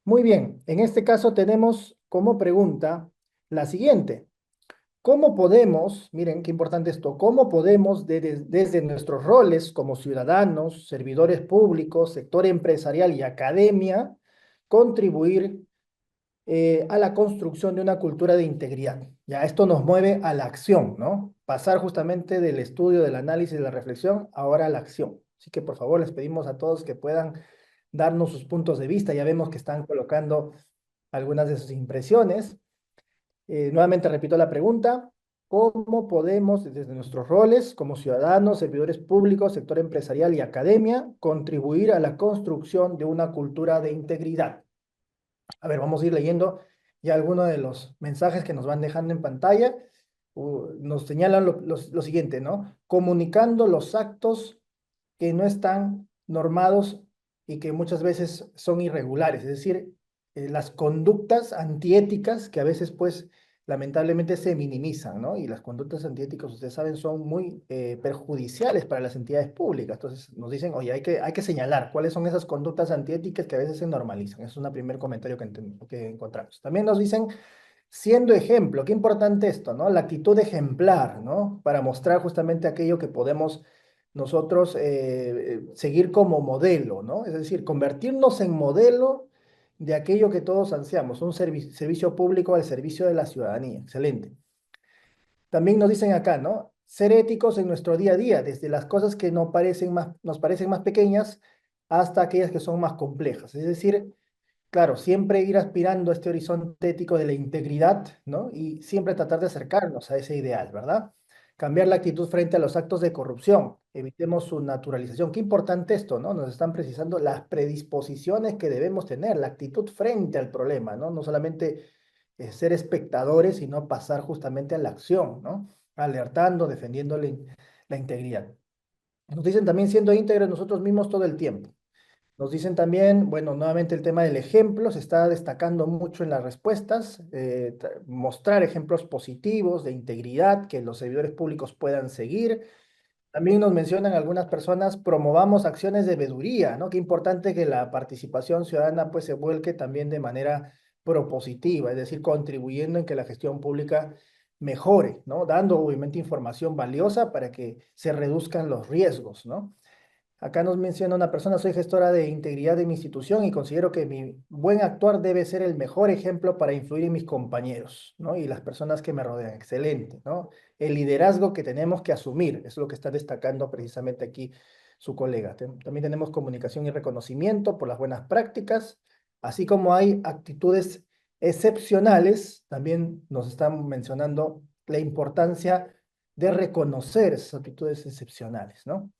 Muy bien, en este caso tenemos como pregunta la siguiente. ¿Cómo podemos, miren qué importante esto, cómo podemos desde nuestros roles como ciudadanos, servidores públicos, sector empresarial y academia, contribuir a la construcción de una cultura de integridad? Ya esto nos mueve a la acción, ¿no? Pasar justamente del estudio, del análisis, de la reflexión, ahora a la acción. Así que por favor les pedimos a todos que puedan darnos sus puntos de vista. Ya vemos que están colocando algunas de sus impresiones. Nuevamente repito la pregunta. cómo podemos, desde nuestros roles como ciudadanos, servidores públicos, sector empresarial y academia, contribuir a la construcción de una cultura de integridad. A ver, vamos a ir leyendo ya algunos de los mensajes que nos van dejando en pantalla. Nos señalan lo siguiente, ¿no? Comunicando los actos que no están normados y que muchas veces son irregulares, es decir, las conductas antiéticas que a veces pues lamentablemente se minimizan, ¿no? Y las conductas antiéticas, ustedes saben, son muy perjudiciales para las entidades públicas. Entonces nos dicen, oye, hay que señalar cuáles son esas conductas antiéticas que a veces se normalizan. Es un primer comentario que encontramos. También nos dicen siendo ejemplo, qué importante esto, ¿no? La actitud ejemplar, ¿no? Para mostrar justamente aquello que podemos nosotros seguir como modelo, ¿no? Es decir, convertirnos en modelo de aquello que todos ansiamos, un servicio público al servicio de la ciudadanía. Excelente. También nos dicen acá, ¿no? Ser éticos en nuestro día a día, desde las cosas que nos parecen más pequeñas hasta aquellas que son más complejas. Es decir, claro, siempre ir aspirando a este horizonte ético de la integridad, ¿no? Y siempre tratar de acercarnos a ese ideal, ¿verdad? Cambiar la actitud frente a los actos de corrupción, evitemos su naturalización. Qué importante esto, ¿no? Nos están precisando las predisposiciones que debemos tener, la actitud frente al problema, ¿no? No solamente ser espectadores, sino pasar justamente a la acción, ¿no? Alertando, defendiendo la integridad. Nos dicen también siendo íntegros nosotros mismos todo el tiempo. Nos dicen también, bueno, nuevamente el tema del ejemplo se está destacando mucho en las respuestas, mostrar ejemplos positivos de integridad que los servidores públicos puedan seguir. También nos mencionan algunas personas, promovamos acciones de veeduría, ¿no? Qué importante que la participación ciudadana pues se vuelque también de manera propositiva, es decir, contribuyendo en que la gestión pública mejore, ¿no? Dando obviamente información valiosa para que se reduzcan los riesgos, ¿no? Acá nos menciona una persona, soy gestora de integridad de mi institución y considero que mi buen actuar debe ser el mejor ejemplo para influir en mis compañeros, ¿no? Y las personas que me rodean. Excelente, ¿no? El liderazgo que tenemos que asumir, es lo que está destacando precisamente aquí su colega. También tenemos comunicación y reconocimiento por las buenas prácticas, así como hay actitudes excepcionales, también nos están mencionando la importancia de reconocer esas actitudes excepcionales, ¿no?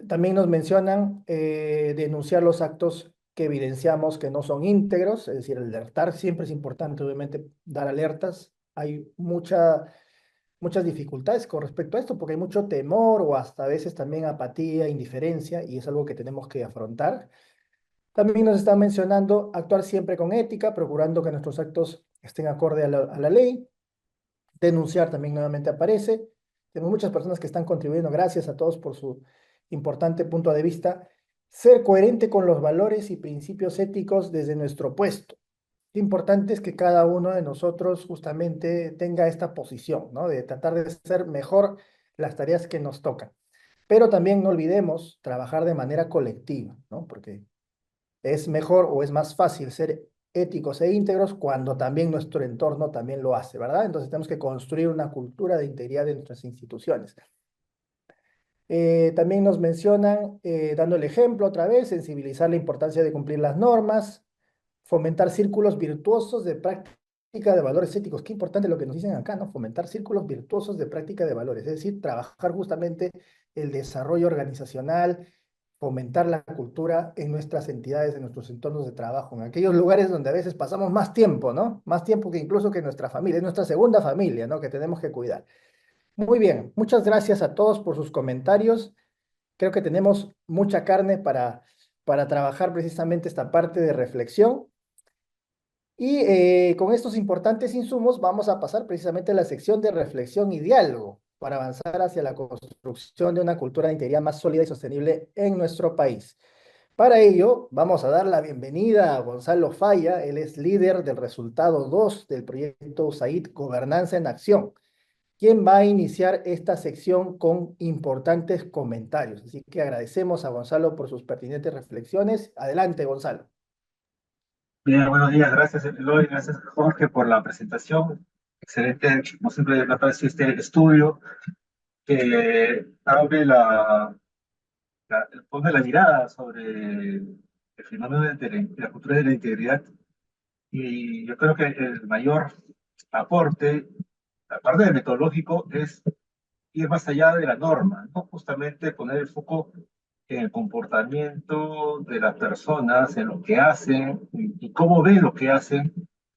También nos mencionan denunciar los actos que evidenciamos que no son íntegros, es decir, alertar siempre es importante, obviamente, dar alertas. Hay muchas dificultades con respecto a esto, porque hay mucho temor o hasta a veces también apatía, indiferencia, y es algo que tenemos que afrontar. También nos están mencionando actuar siempre con ética, procurando que nuestros actos estén acorde a la ley. Denunciar también nuevamente aparece. Tenemos muchas personas que están contribuyendo. Gracias a todos por su importante punto de vista. Ser coherente con los valores y principios éticos desde nuestro puesto. Lo importante es que cada uno de nosotros justamente tenga esta posición, ¿no? De tratar de hacer mejor las tareas que nos tocan. Pero también no olvidemos trabajar de manera colectiva, ¿no? Porque es mejor o es más fácil ser éticos e íntegros cuando también nuestro entorno también lo hace, ¿verdad? Entonces tenemos que construir una cultura de integridad de nuestras instituciones. También nos mencionan, dando el ejemplo otra vez, sensibilizar la importancia de cumplir las normas, fomentar círculos virtuosos de práctica de valores éticos. Qué importante lo que nos dicen acá, ¿no? Fomentar círculos virtuosos de práctica de valores, es decir, trabajar justamente el desarrollo organizacional, fomentar la cultura en nuestras entidades, en nuestros entornos de trabajo, en aquellos lugares donde a veces pasamos más tiempo, ¿no? Más tiempo que incluso que nuestra familia, es nuestra segunda familia, ¿no? Que tenemos que cuidar. Muy bien, muchas gracias a todos por sus comentarios. Creo que tenemos mucha carne para trabajar precisamente esta parte de reflexión. Y con estos importantes insumos vamos a pasar precisamente a la sección de reflexión y diálogo para avanzar hacia la construcción de una cultura de integridad más sólida y sostenible en nuestro país. Para ello, vamos a dar la bienvenida a Gonzalo Falla. Él es líder del resultado 2 del proyecto USAID Gobernanza en Acción, quien va a iniciar esta sección con importantes comentarios. Así que agradecemos a Gonzalo por sus pertinentes reflexiones. Adelante, Gonzalo. Bien, buenos días, gracias Eloy, gracias Jorge por la presentación. Excelente, como siempre me parece este estudio que abre pone la mirada sobre el fenómeno de la cultura de la integridad y yo creo que el mayor aporte aparte de metodológico, es ir más allá de la norma, ¿no? Justamente poner el foco en el comportamiento de las personas, en lo que hacen y cómo ven lo que hacen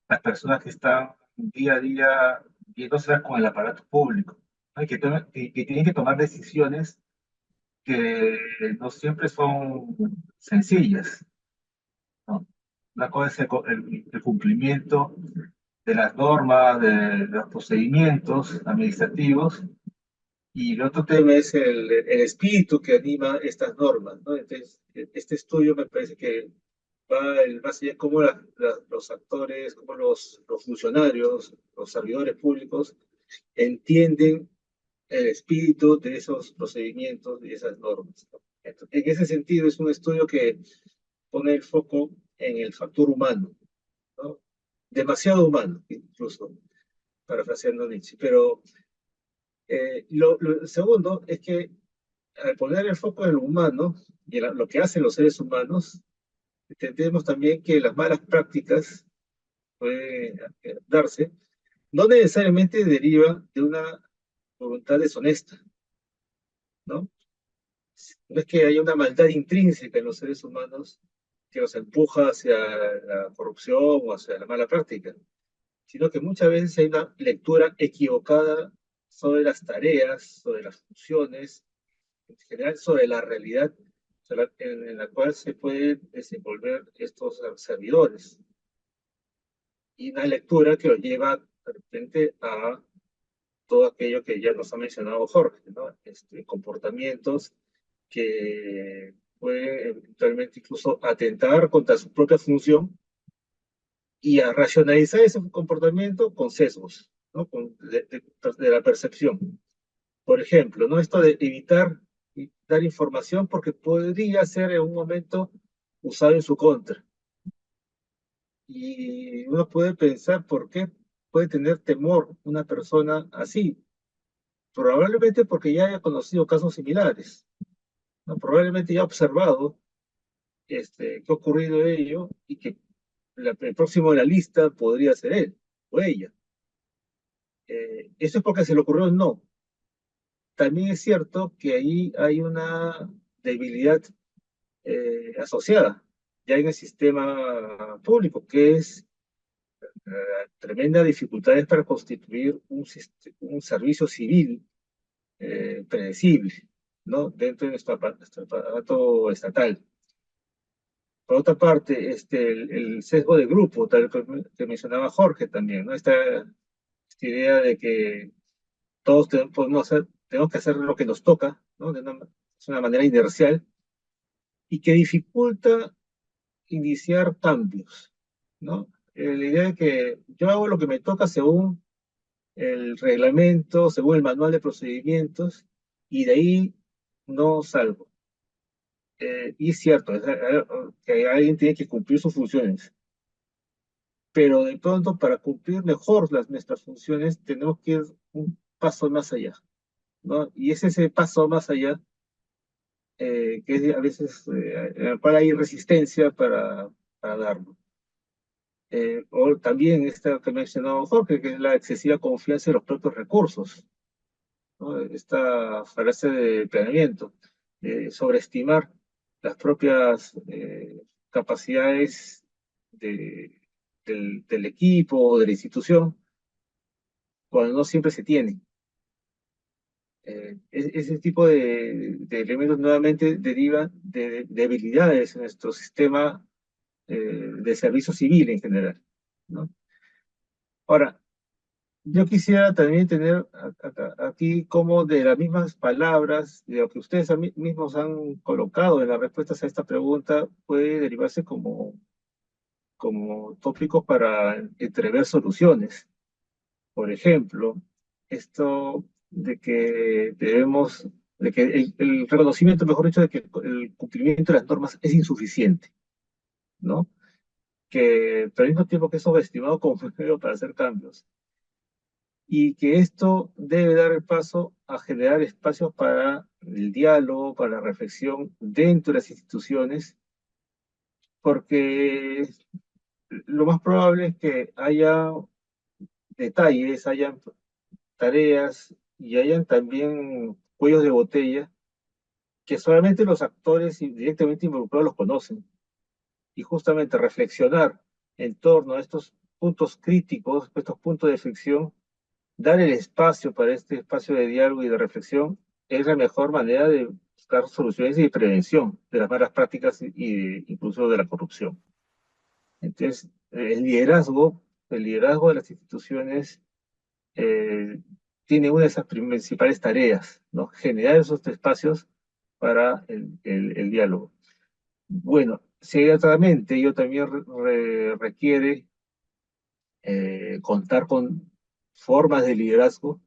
las personas que están día a día viéndose con el aparato público, ¿no? Que tienen que tomar decisiones que no siempre son sencillas, ¿no? Una cosa es el cumplimiento de las normas, de los procedimientos administrativos, y el otro tema es el espíritu que anima estas normas, ¿no? Entonces, este estudio me parece que va más allá cómo los actores, cómo los funcionarios, los servidores públicos entienden el espíritu de esos procedimientos y esas normas, ¿no? Entonces, en ese sentido, es un estudio que pone el foco en el factor humano, ¿no? Demasiado humano, incluso, parafraseando Nietzsche. Pero lo segundo es que al poner el foco en lo humano y en lo que hacen los seres humanos, entendemos también que las malas prácticas pueden darse, no necesariamente derivan de una voluntad deshonesta, ¿no? No es que haya una maldad intrínseca en los seres humanos que los empuja hacia la corrupción o hacia la mala práctica, sino que muchas veces hay una lectura equivocada sobre las tareas, sobre las funciones, en general sobre la realidad en la cual se pueden desenvolver estos servidores. Y una lectura que los lleva de repente a todo aquello que ya nos ha mencionado Jorge, ¿no? Comportamientos que pueden eventualmente incluso atentar contra su propia función y a racionalizar ese comportamiento con sesgos, ¿no? De la percepción. Por ejemplo, ¿no? Esto de evitar dar información porque podría ser en un momento usado en su contra. Y uno puede pensar por qué puede tener temor una persona así. Probablemente porque ya haya conocido casos similares, ¿no? Probablemente ya ha observado que ha ocurrido ello y que el próximo de la lista podría ser él o ella. ¿Eso es porque se le ocurrió? No. También es cierto que ahí hay una debilidad asociada ya en el sistema público, que es tremendas dificultades para constituir un servicio civil predecible, ¿no? Dentro de nuestro aparato estatal. Por otra parte, el sesgo de grupo, tal que mencionaba Jorge también, ¿no? Esta idea de que todos tenemos que hacer lo que nos toca, ¿no? Es una manera inercial y que dificulta iniciar cambios, ¿no? La idea de que yo hago lo que me toca según el reglamento, según el manual de procedimientos, y de ahí no salgo. Y es cierto, que alguien tiene que cumplir sus funciones, pero de pronto para cumplir mejor nuestras funciones tenemos que ir un paso más allá, ¿no? Y es ese paso más allá que a veces en el cual hay resistencia para darlo. O también esta que mencionó Jorge, que es la excesiva confianza en los propios recursos, ¿no? Esta falacia de planeamiento, sobreestimar las propias capacidades de, del equipo o de la institución, cuando no siempre se tiene. Ese tipo de elementos nuevamente derivan de debilidades en nuestro sistema de servicio civil en general, ¿no? Ahora, yo quisiera también tener aquí como de las mismas palabras, de lo que ustedes mismos han colocado en las respuestas a esta pregunta, puede derivarse como tópicos para entrever soluciones. Por ejemplo, esto de que el reconocimiento, mejor dicho, de que el cumplimiento de las normas es insuficiente, ¿no? Pero al mismo tiempo que es subestimado como medio para hacer cambios. Y que esto debe dar el paso a generar espacios para el diálogo, para la reflexión dentro de las instituciones, porque lo más probable es que haya detalles, haya tareas y hayan también cuellos de botella que solamente los actores directamente involucrados los conocen. Y justamente reflexionar en torno a estos puntos críticos, estos puntos de fricción, dar el espacio para este espacio de diálogo y de reflexión es la mejor manera de buscar soluciones y de prevención de las malas prácticas incluso de la corrupción. Entonces, el liderazgo de las instituciones eh, tiene una de esas principales tareas, ¿no? Generar esos espacios para el diálogo. Bueno, ciertamente ello también requiere contar con formas de liderazgo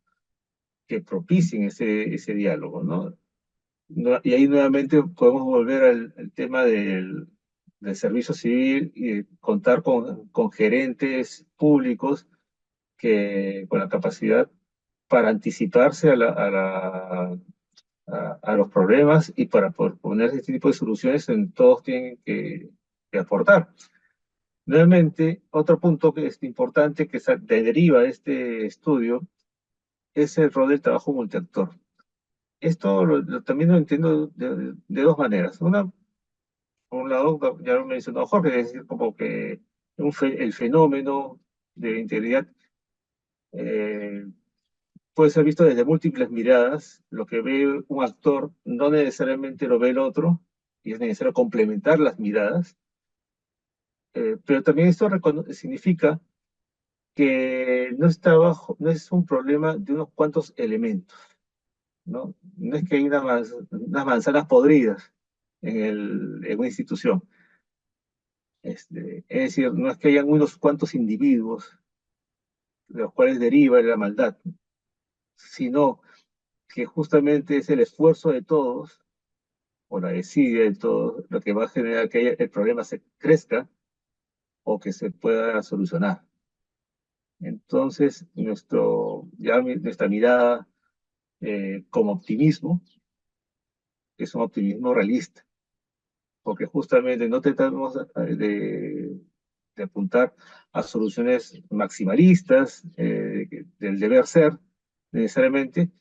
que propicien ese diálogo, ¿no? Y ahí nuevamente podemos volver al tema del servicio civil y contar con gerentes públicos que con la capacidad para anticiparse a los problemas y para poner este tipo de soluciones en todos tienen que aportar. Nuevamente, otro punto que es importante que deriva de este estudio es el rol del trabajo multiactor. Esto también lo entiendo de dos maneras. Una, por un lado, ya lo mencionó Jorge, es decir, como que el fenómeno de integridad eh, puede ser visto desde múltiples miradas. Lo que ve un actor no necesariamente lo ve el otro, y es necesario complementar las miradas. Pero también esto significa que no es un problema de unos cuantos elementos, ¿no? No es que hay unas manzanas podridas en una institución. Es decir, no es que hayan unos cuantos individuos de los cuales deriva la maldad, sino que justamente es el esfuerzo de todos, o la desidia de todos, lo que va a generar que el problema se crezca o que se pueda solucionar. Entonces, nuestra mirada como optimismo es un optimismo realista, porque justamente no tratamos de apuntar a soluciones maximalistas del deber ser necesariamente,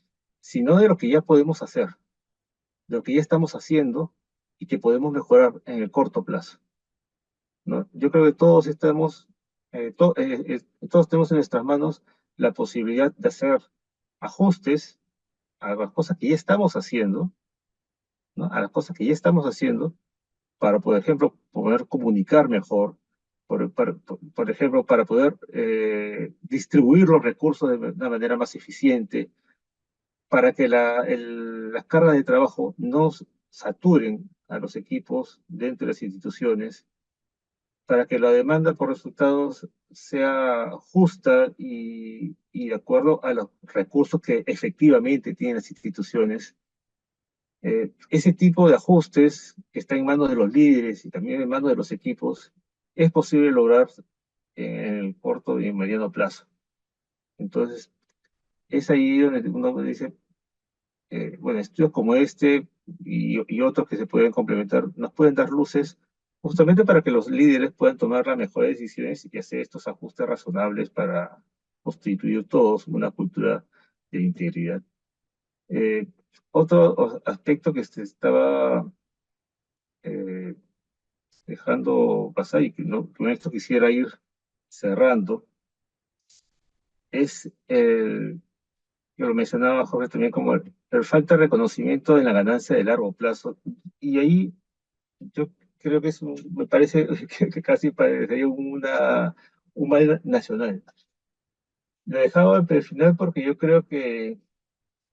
sino de lo que ya podemos hacer, de lo que ya estamos haciendo y que podemos mejorar en el corto plazo, ¿no? Yo creo que todos tenemos en nuestras manos la posibilidad de hacer ajustes a las cosas que ya estamos haciendo, ¿no? A las cosas que ya estamos haciendo para, por ejemplo, poder comunicar mejor, por ejemplo, para poder distribuir los recursos de una manera más eficiente, para que las cargas de trabajo no saturen a los equipos dentro de las instituciones, para que la demanda por resultados sea justa y de acuerdo a los recursos que efectivamente tienen las instituciones. Ese tipo de ajustes que está en manos de los líderes y también en manos de los equipos es posible lograr en el corto y mediano plazo. Entonces, es ahí donde uno dice, bueno, estudios como este y otros que se pueden complementar nos pueden dar luces justamente para que los líderes puedan tomar las mejores decisiones y hacer estos ajustes razonables para constituir todos una cultura de integridad. Eh, Otro aspecto que se estaba eh, dejando pasar y que con esto quisiera ir cerrando es que lo mencionaba Jorge también como el falta de reconocimiento de la ganancia de largo plazo. Y ahí yo creo que me parece que casi parecería un mal nacional. Lo dejaba para el final porque yo creo que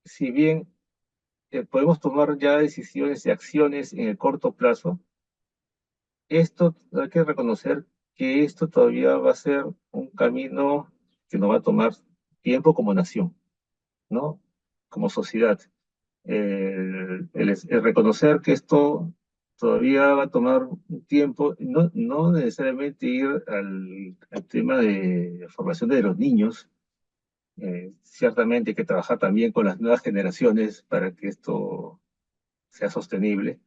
si bien podemos tomar ya decisiones y acciones en el corto plazo, esto hay que reconocer que esto todavía va a ser un camino que nos va a tomar tiempo como nación, ¿no? Como sociedad. El reconocer que esto todavía va a tomar un tiempo, no necesariamente ir al tema de formación de los niños, ciertamente hay que trabajar también con las nuevas generaciones para que esto sea sostenible,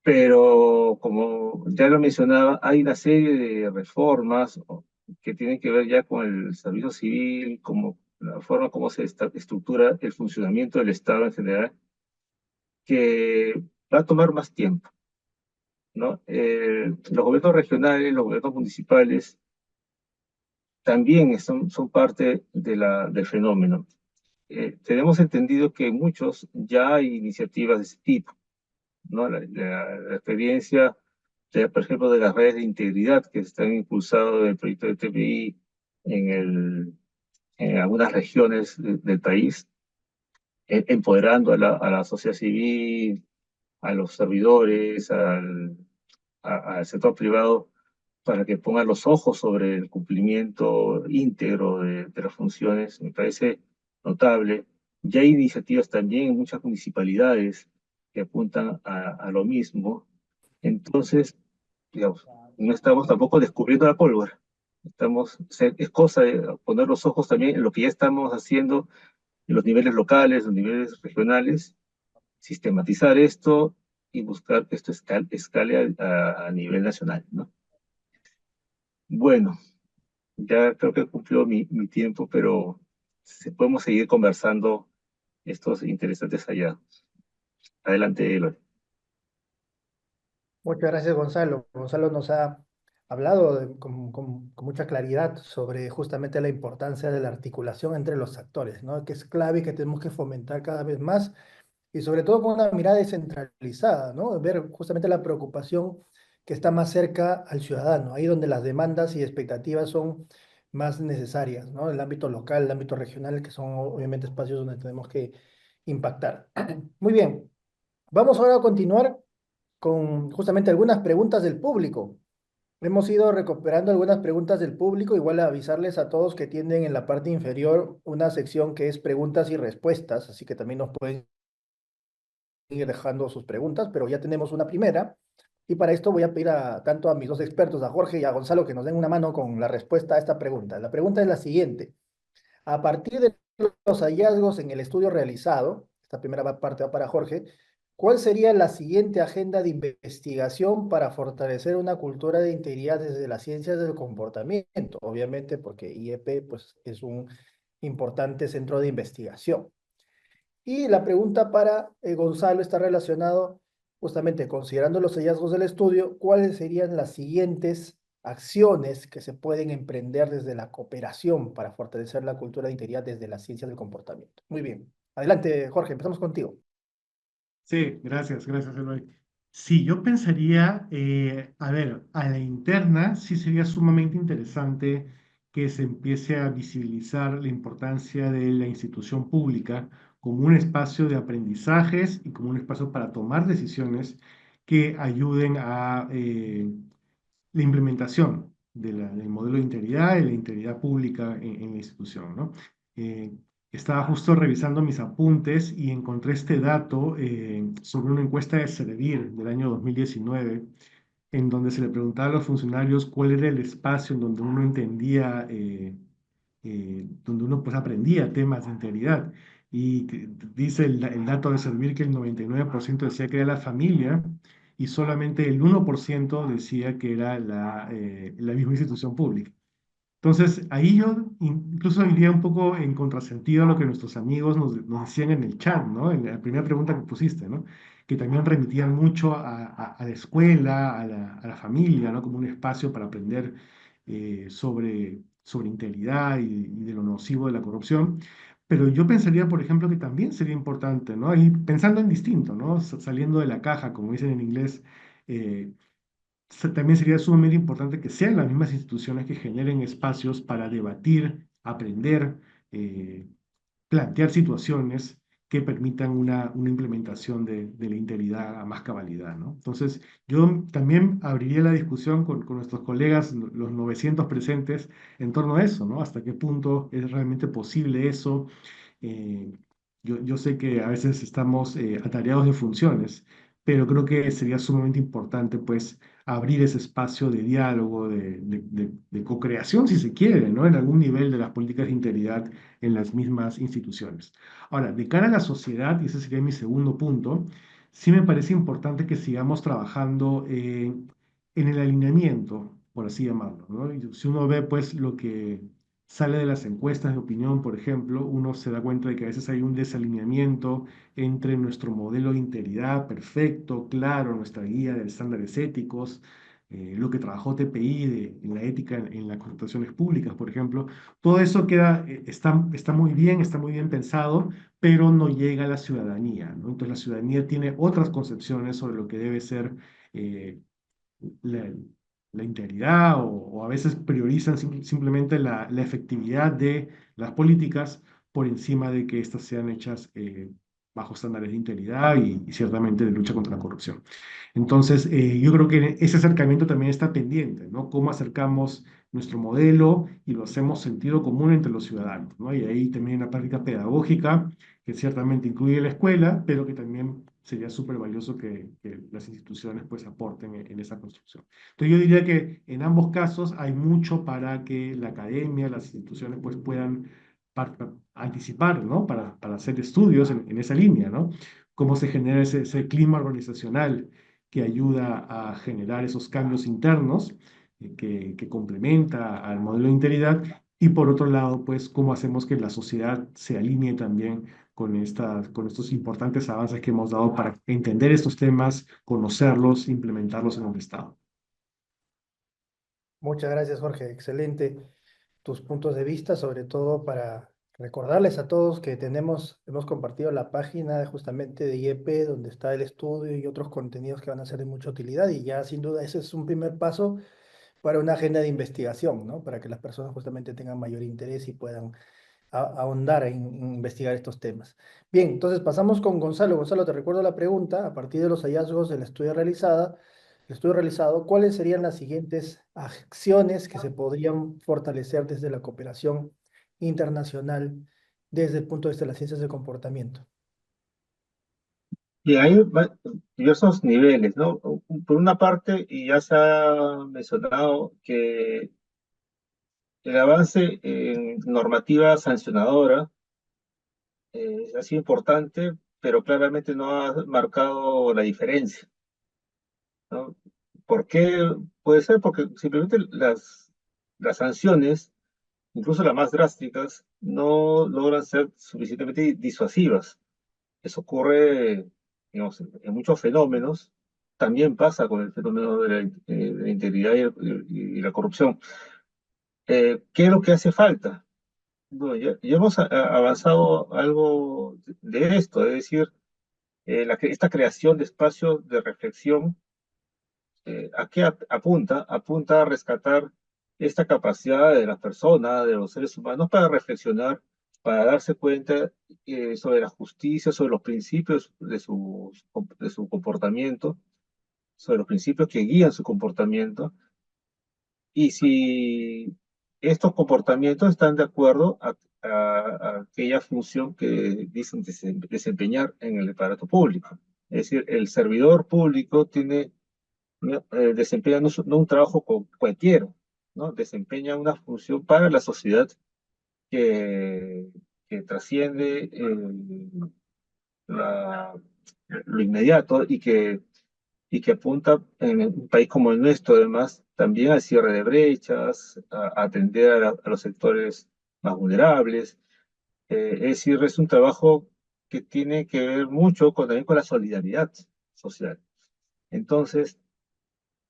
pero como ya lo mencionaba, hay una serie de reformas que tienen que ver ya con el servicio civil, como la forma como se estructura el funcionamiento del Estado en general, que va a tomar más tiempo, ¿no? Los gobiernos regionales, los gobiernos municipales, también son parte del fenómeno. Tenemos entendido que en muchos ya hay iniciativas de ese tipo, ¿no? La experiencia, por ejemplo, de las redes de integridad que están impulsadas en el proyecto de TPI en algunas regiones del país, empoderando a la sociedad civil, a los servidores, al sector privado, para que pongan los ojos sobre el cumplimiento íntegro de las funciones, me parece notable. Ya hay iniciativas también en muchas municipalidades que apuntan a lo mismo. Entonces, digamos, no estamos tampoco descubriendo la pólvora. Es cosa de poner los ojos también en lo que ya estamos haciendo en los niveles locales, los niveles regionales, sistematizar esto y buscar que esto escale a nivel nacional, ¿no? Bueno, ya creo que cumplió mi tiempo, pero podemos seguir conversando estos interesantes hallazgos. Adelante, Eloy. Muchas gracias, Gonzalo. Gonzalo nos ha hablado con mucha claridad sobre justamente la importancia de la articulación entre los actores, ¿no? Que es clave y que tenemos que fomentar cada vez más y sobre todo con una mirada descentralizada, ¿no? Ver justamente la preocupación que está más cerca al ciudadano, ahí donde las demandas y expectativas son más necesarias, ¿no? El ámbito local, el ámbito regional, que son obviamente espacios donde tenemos que impactar. Muy bien, vamos ahora a continuar con justamente algunas preguntas del público. Hemos ido recuperando algunas preguntas del público, igual a avisarles a todos que tienen en la parte inferior una sección que es preguntas y respuestas, así que también nos pueden ir dejando sus preguntas, pero ya tenemos una primera. Y para esto voy a pedir tanto a mis dos expertos, a Jorge y a Gonzalo, que nos den una mano con la respuesta a esta pregunta. La pregunta es la siguiente. A partir de los hallazgos en el estudio realizado, esta primera parte va para Jorge, ¿cuál sería la siguiente agenda de investigación para fortalecer una cultura de integridad desde las ciencias del comportamiento? Obviamente porque IEP pues, es un importante centro de investigación. Y la pregunta para Gonzalo está relacionado justamente considerando los hallazgos del estudio, ¿cuáles serían las siguientes acciones que se pueden emprender desde la cooperación para fortalecer la cultura de integridad desde las ciencias del comportamiento? Muy bien. Adelante, Jorge, empezamos contigo. Sí, gracias, Eloy. Sí, yo pensaría, a ver, a la interna sí sería sumamente interesante que se empiece a visibilizar la importancia de la institución pública como un espacio de aprendizajes y como un espacio para tomar decisiones que ayuden a la implementación del modelo de integridad y la integridad pública en la institución, ¿no? Eh, Estaba justo revisando mis apuntes y encontré este dato sobre una encuesta de Servir del año 2019, en donde se le preguntaba a los funcionarios cuál era el espacio en donde uno entendía, donde uno pues aprendía temas de integridad. Y dice el dato de Servir que el 99% decía que era la familia y solamente el 1% decía que era la misma institución pública. Entonces, ahí yo incluso iría un poco en contrasentido a lo que nuestros amigos nos decían en el chat, ¿no? En la primera pregunta que pusiste, ¿no? Que también remitían mucho a la escuela, a la familia, ¿no? Como un espacio para aprender sobre integridad y de lo nocivo de la corrupción. Pero yo pensaría, por ejemplo, que también sería importante, ¿no? Y pensando en distinto, ¿no? Saliendo de la caja, como dicen en inglés, eh, también sería sumamente importante que sean las mismas instituciones que generen espacios para debatir, aprender, eh, plantear situaciones que permitan una implementación de la integridad a más cabalidad, ¿no? Entonces, yo también abriría la discusión con nuestros colegas, los 900 presentes, en torno a eso, ¿no? Hasta qué punto es realmente posible eso. Eh, yo sé que a veces estamos atareados de funciones, pero creo que sería sumamente importante, pues, abrir ese espacio de diálogo, de co-creación, si se quiere, ¿no? En algún nivel de las políticas de integridad en las mismas instituciones. Ahora, de cara a la sociedad, y ese sería mi segundo punto, sí me parece importante que sigamos trabajando en el alineamiento, por así llamarlo, ¿no? Y si uno ve, pues, lo que sale de las encuestas de opinión, por ejemplo, uno se da cuenta de que a veces hay un desalineamiento entre nuestro modelo de integridad perfecto, claro, nuestra guía de estándares éticos, lo que trabajó TPI en la ética en las contrataciones públicas, por ejemplo. Todo eso está está muy bien pensado, pero no llega a la ciudadanía, ¿no? Entonces la ciudadanía tiene otras concepciones sobre lo que debe ser eh, la, la integridad o a veces priorizan simplemente la efectividad de las políticas por encima de que éstas sean hechas bajo estándares de integridad y ciertamente de lucha contra la corrupción. Entonces, yo creo que ese acercamiento también está pendiente, ¿no? Cómo acercamos nuestro modelo y lo hacemos sentido común entre los ciudadanos, ¿no? Y ahí también una práctica pedagógica que ciertamente incluye la escuela, pero que también sería súper valioso que las instituciones pues aporten en esa construcción. Entonces yo diría que en ambos casos hay mucho para que la academia, las instituciones pues puedan anticipar, ¿no? Para hacer estudios en esa línea, ¿no? Cómo se genera ese clima organizacional que ayuda a generar esos cambios internos que complementa al modelo de integridad y por otro lado, pues cómo hacemos que la sociedad se alinee también con estos importantes avances que hemos dado para entender estos temas, conocerlos, implementarlos en el Estado. Muchas gracias, Jorge. Excelente tus puntos de vista, sobre todo para recordarles a todos que hemos compartido la página justamente de IEP, donde está el estudio y otros contenidos que van a ser de mucha utilidad. Y ya sin duda ese es un primer paso para una agenda de investigación, ¿no? Para que las personas justamente tengan mayor interés y puedan ahondar en investigar estos temas. Bien, entonces pasamos con Gonzalo. Gonzalo, te recuerdo la pregunta, a partir de los hallazgos del estudio realizado, ¿cuáles serían las siguientes acciones que se podrían fortalecer desde la cooperación internacional desde el punto de vista de las ciencias del comportamiento? Y hay diversos niveles, ¿no? Por una parte, y ya se ha mencionado que el avance en normativa sancionadora ha sido importante, pero claramente no ha marcado la diferencia, ¿no? ¿Por qué? Puede ser porque simplemente las sanciones, incluso las más drásticas, no logran ser suficientemente disuasivas. Eso ocurre, digamos, en muchos fenómenos. También pasa con el fenómeno de la integridad y la corrupción. ¿Qué es lo que hace falta? Bueno, ya hemos avanzado algo de esto, es decir, esta creación de espacios de reflexión. ¿A qué apunta? Apunta a rescatar esta capacidad de las personas, de los seres humanos, para reflexionar, para darse cuenta sobre la justicia, sobre los principios de su comportamiento, sobre los principios que guían su comportamiento, y si estos comportamientos están de acuerdo a aquella función que dicen desempeñar en el aparato público. Es decir, el servidor público tiene ¿no? Desempeña no un trabajo cualquiera, ¿no? Desempeña una función para la sociedad que, que trasciende la- lo inmediato y que apunta en un país como el nuestro, además, también al cierre de brechas, a atender a los sectores más vulnerables. Es decir, es un trabajo que tiene que ver mucho también con la solidaridad social. Entonces,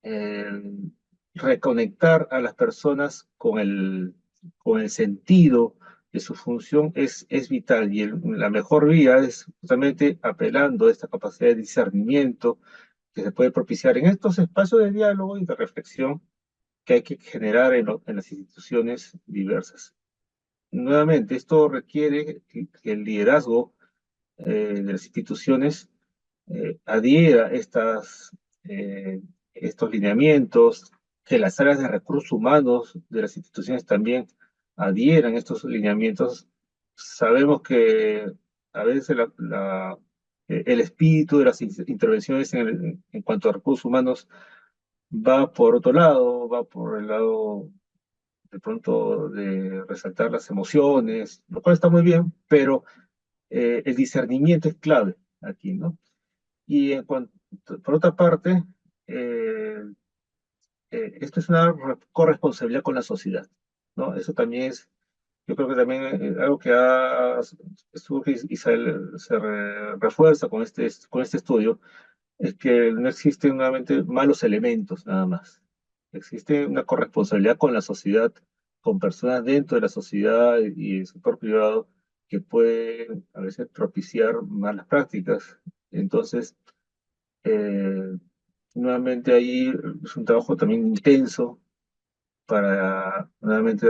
el reconectar a las personas con el sentido de su función es vital y la mejor vía es justamente apelando a esta capacidad de discernimiento que se puede propiciar en estos espacios de diálogo y de reflexión que hay que generar en las instituciones diversas. Nuevamente, esto requiere que el liderazgo de las instituciones adhiera a estos lineamientos, que las áreas de recursos humanos de las instituciones también adhieran a estos lineamientos. Sabemos que a veces el espíritu de las intervenciones en cuanto a recursos humanos va por otro lado, va por el lado de pronto de resaltar las emociones, lo cual está muy bien, pero el discernimiento es clave aquí, ¿no? Y por otra parte, eh, esto es una corresponsabilidad con la sociedad, ¿no? Eso también es yo creo que también algo que surge y refuerza con este estudio es que no existen nuevamente malos elementos nada más. Existe una corresponsabilidad con la sociedad, con personas dentro de la sociedad y el sector privado que pueden a veces propiciar malas prácticas. Entonces, eh, nuevamente ahí es un trabajo también intenso para nuevamente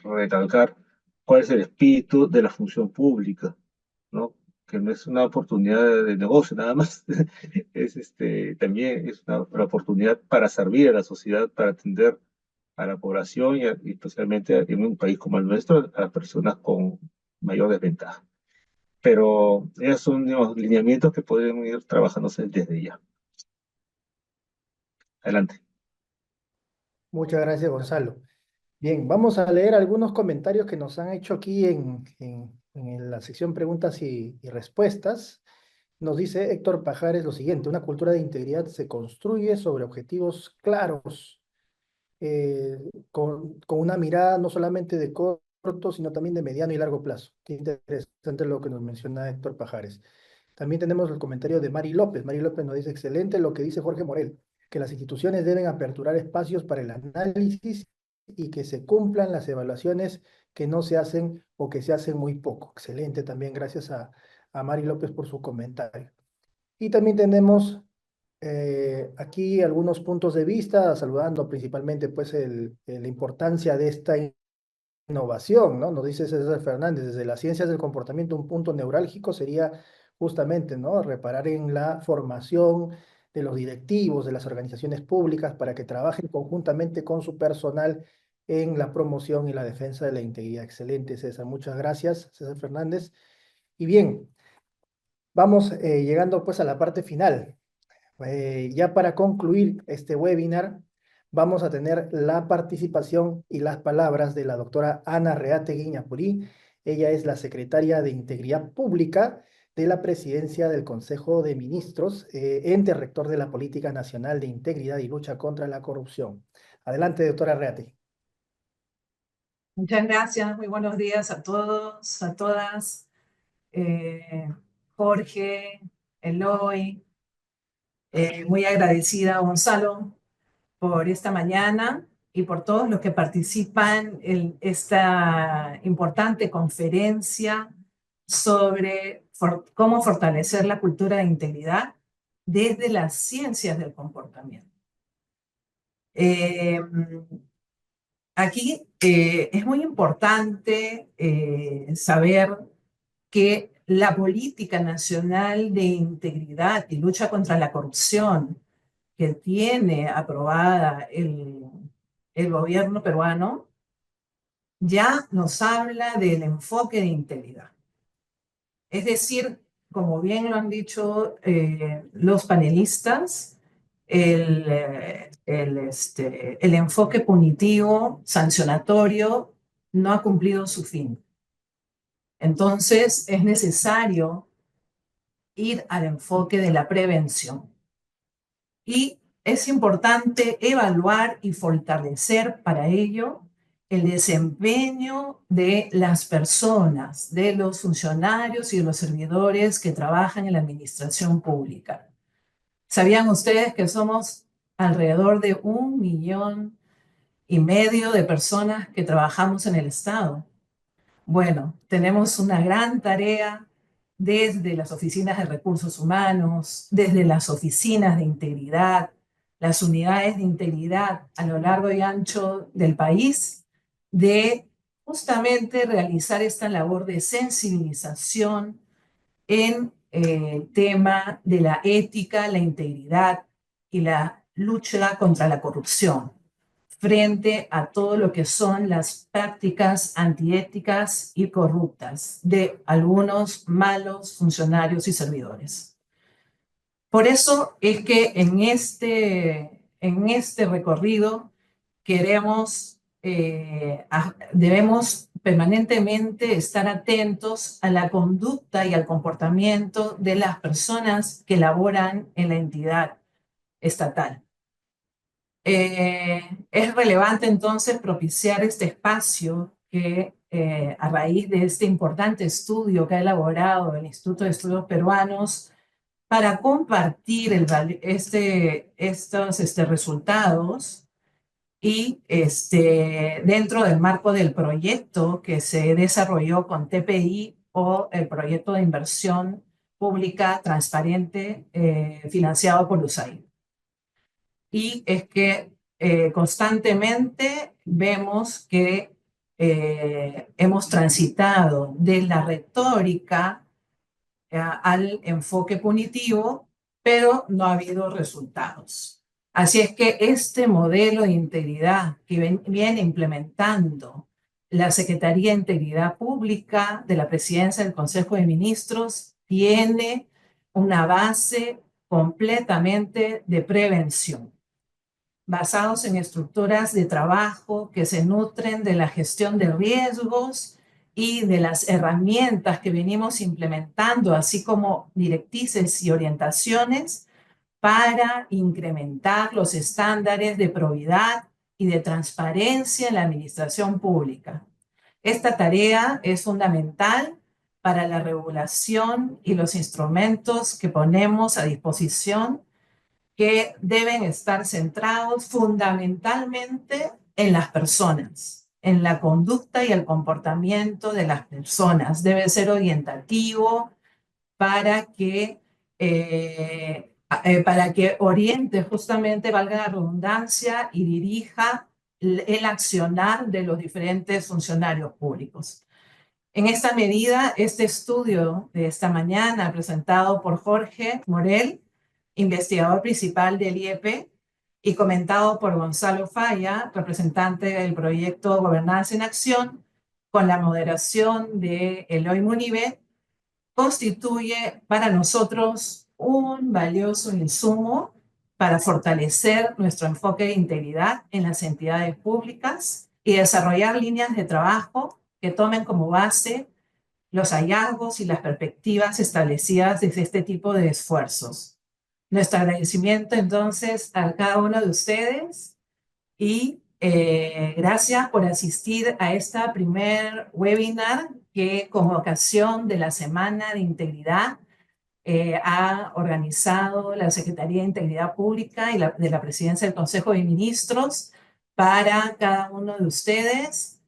recalcar cuál es el espíritu de la función pública, ¿no? Que no es una oportunidad de negocio nada más, también es una oportunidad para servir a la sociedad, para atender a la población y especialmente en un país como el nuestro, a las personas con mayor desventaja. Pero esos son, digamos, lineamientos que podrían ir trabajándose desde ya. Adelante. Muchas gracias, Gonzalo. Bien, vamos a leer algunos comentarios que nos han hecho aquí en la sección preguntas y respuestas. Nos dice Héctor Pajares lo siguiente: una cultura de integridad se construye sobre objetivos claros, con una mirada no solamente de corto, sino también de mediano y largo plazo. Qué interesante lo que nos menciona Héctor Pajares. También tenemos el comentario de Mari López. Mari López nos dice: excelente lo que dice Jorge Morel, que las instituciones deben aperturar espacios para el análisis y que se cumplan las evaluaciones que no se hacen o que se hacen muy poco. Excelente también, gracias a Mari López por su comentario. Y también tenemos aquí algunos puntos de vista, saludando principalmente pues la importancia de esta innovación, ¿no? Nos dice César Fernández: desde las ciencias del comportamiento, un punto neurálgico sería justamente, ¿no?, reparar en la formación de los directivos de las organizaciones públicas para que trabajen conjuntamente con su personal en la promoción y la defensa de la integridad. Excelente, César. Muchas gracias, César Fernández. Y bien, vamos llegando pues a la parte final. Ya para concluir este webinar, vamos a tener la participación y las palabras de la doctora Ana Reategui Ñapurí. Ella es la secretaria de Integridad Pública de la Presidencia del Consejo de Ministros, ente rector de la Política Nacional de Integridad y Lucha contra la Corrupción. Adelante, doctora Reategui. Muchas gracias, muy buenos días a todos, a todas. Jorge, Eloy, muy agradecida a Gonzalo por esta mañana y por todos los que participan en esta importante conferencia sobre cómo fortalecer la cultura de integridad desde las ciencias del comportamiento. Aquí es muy importante saber que la política nacional de integridad y lucha contra la corrupción que tiene aprobada el gobierno peruano ya nos habla del enfoque de integridad. Es decir, como bien lo han dicho los panelistas, el enfoque punitivo, sancionatorio, no ha cumplido su fin. Entonces, es necesario ir al enfoque de la prevención. Y es importante evaluar y fortalecer para ello el desempeño de las personas, de los funcionarios y de los servidores que trabajan en la administración pública. ¿Sabían ustedes que somos alrededor de 1,5 millones de personas que trabajamos en el Estado? Bueno, tenemos una gran tarea desde las oficinas de recursos humanos, desde las oficinas de integridad, las unidades de integridad a lo largo y ancho del país, de justamente realizar esta labor de sensibilización en el tema de la ética, la integridad y la lucha contra la corrupción, frente a todo lo que son las prácticas antiéticas y corruptas de algunos malos funcionarios y servidores. Por eso es que en este recorrido debemos permanentemente estar atentos a la conducta y al comportamiento de las personas que laboran en la entidad estatal. Es relevante entonces propiciar este espacio que a raíz de este importante estudio que ha elaborado el Instituto de Estudios Peruanos, para compartir estos resultados y dentro del marco del proyecto que se desarrolló con TPI o el proyecto de inversión pública transparente financiado por USAID. Y es que constantemente vemos que hemos transitado de la retórica al enfoque punitivo, pero no ha habido resultados. Así es que este modelo de integridad que viene implementando la Secretaría de Integridad Pública de la Presidencia del Consejo de Ministros tiene una base completamente de prevención, basados en estructuras de trabajo que se nutren de la gestión de riesgos y de las herramientas que venimos implementando, así como directrices y orientaciones para incrementar los estándares de probidad y de transparencia en la administración pública. Esta tarea es fundamental para la regulación y los instrumentos que ponemos a disposición, que deben estar centrados fundamentalmente en las personas, en la conducta y el comportamiento de las personas. Debe ser orientativo para que oriente justamente, valga la redundancia, y dirija el accionar de los diferentes funcionarios públicos. En esta medida, este estudio de esta mañana, presentado por Jorge Morel, investigador principal del IEP, y comentado por Gonzalo Falla, representante del proyecto Gobernanza en Acción, con la moderación de Eloy Munibe, constituye para nosotros un valioso insumo para fortalecer nuestro enfoque de integridad en las entidades públicas y desarrollar líneas de trabajo que tomen como base los hallazgos y las perspectivas establecidas desde este tipo de esfuerzos. Nuestro agradecimiento entonces a cada uno de ustedes y gracias por asistir a esta primer webinar que con ocasión de la Semana de Integridad ha organizado la Secretaría de Integridad Pública y de la Presidencia del Consejo de Ministros para cada uno de ustedes,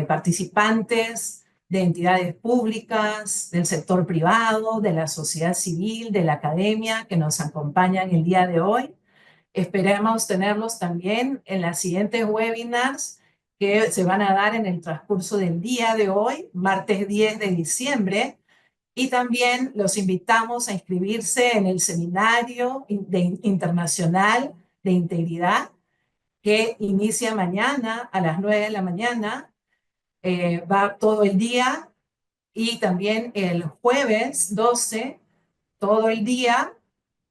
participantes de entidades públicas, del sector privado, de la sociedad civil, de la academia que nos acompañan el día de hoy. Esperamos tenerlos también en las siguientes webinars que se van a dar en el transcurso del día de hoy, martes 10 de diciembre, y también los invitamos a inscribirse en el Seminario Internacional de Integridad que inicia mañana a las 9 de la mañana, va todo el día, y también el jueves 12, todo el día,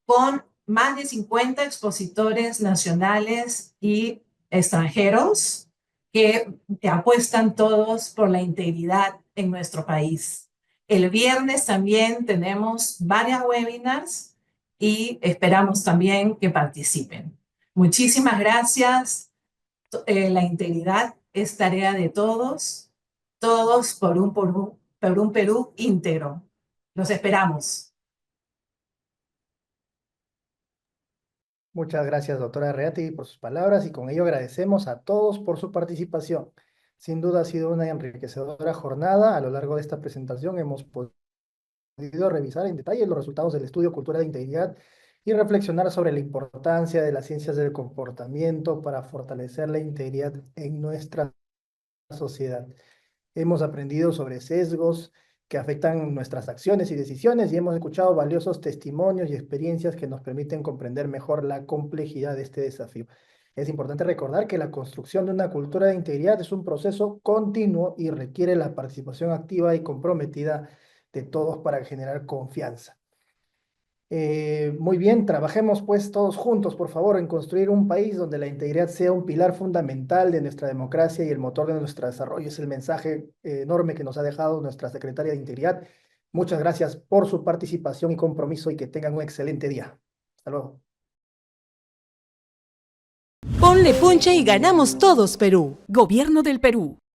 con más de 50 expositores nacionales y extranjeros que apuestan todos por la integridad en nuestro país. El viernes también tenemos varias webinars y esperamos también que participen. Muchísimas gracias. La integridad es tarea de todos, todos por un Perú íntegro. Los esperamos. Muchas gracias, doctora Reati, por sus palabras, y con ello agradecemos a todos por su participación. Sin duda ha sido una enriquecedora jornada. A lo largo de esta presentación hemos podido revisar en detalle los resultados del estudio Cultura de Integridad y reflexionar sobre la importancia de las ciencias del comportamiento para fortalecer la integridad en nuestra sociedad. Hemos aprendido sobre sesgos que afectan nuestras acciones y decisiones, y hemos escuchado valiosos testimonios y experiencias que nos permiten comprender mejor la complejidad de este desafío. Es importante recordar que la construcción de una cultura de integridad es un proceso continuo y requiere la participación activa y comprometida de todos para generar confianza. Muy bien, trabajemos pues todos juntos, por favor, en construir un país donde la integridad sea un pilar fundamental de nuestra democracia y el motor de nuestro desarrollo. Es el mensaje enorme que nos ha dejado nuestra secretaria de Integridad. Muchas gracias por su participación y compromiso, y que tengan un excelente día. Hasta luego. Ponle punche y ganamos todos, Perú. Gobierno del Perú.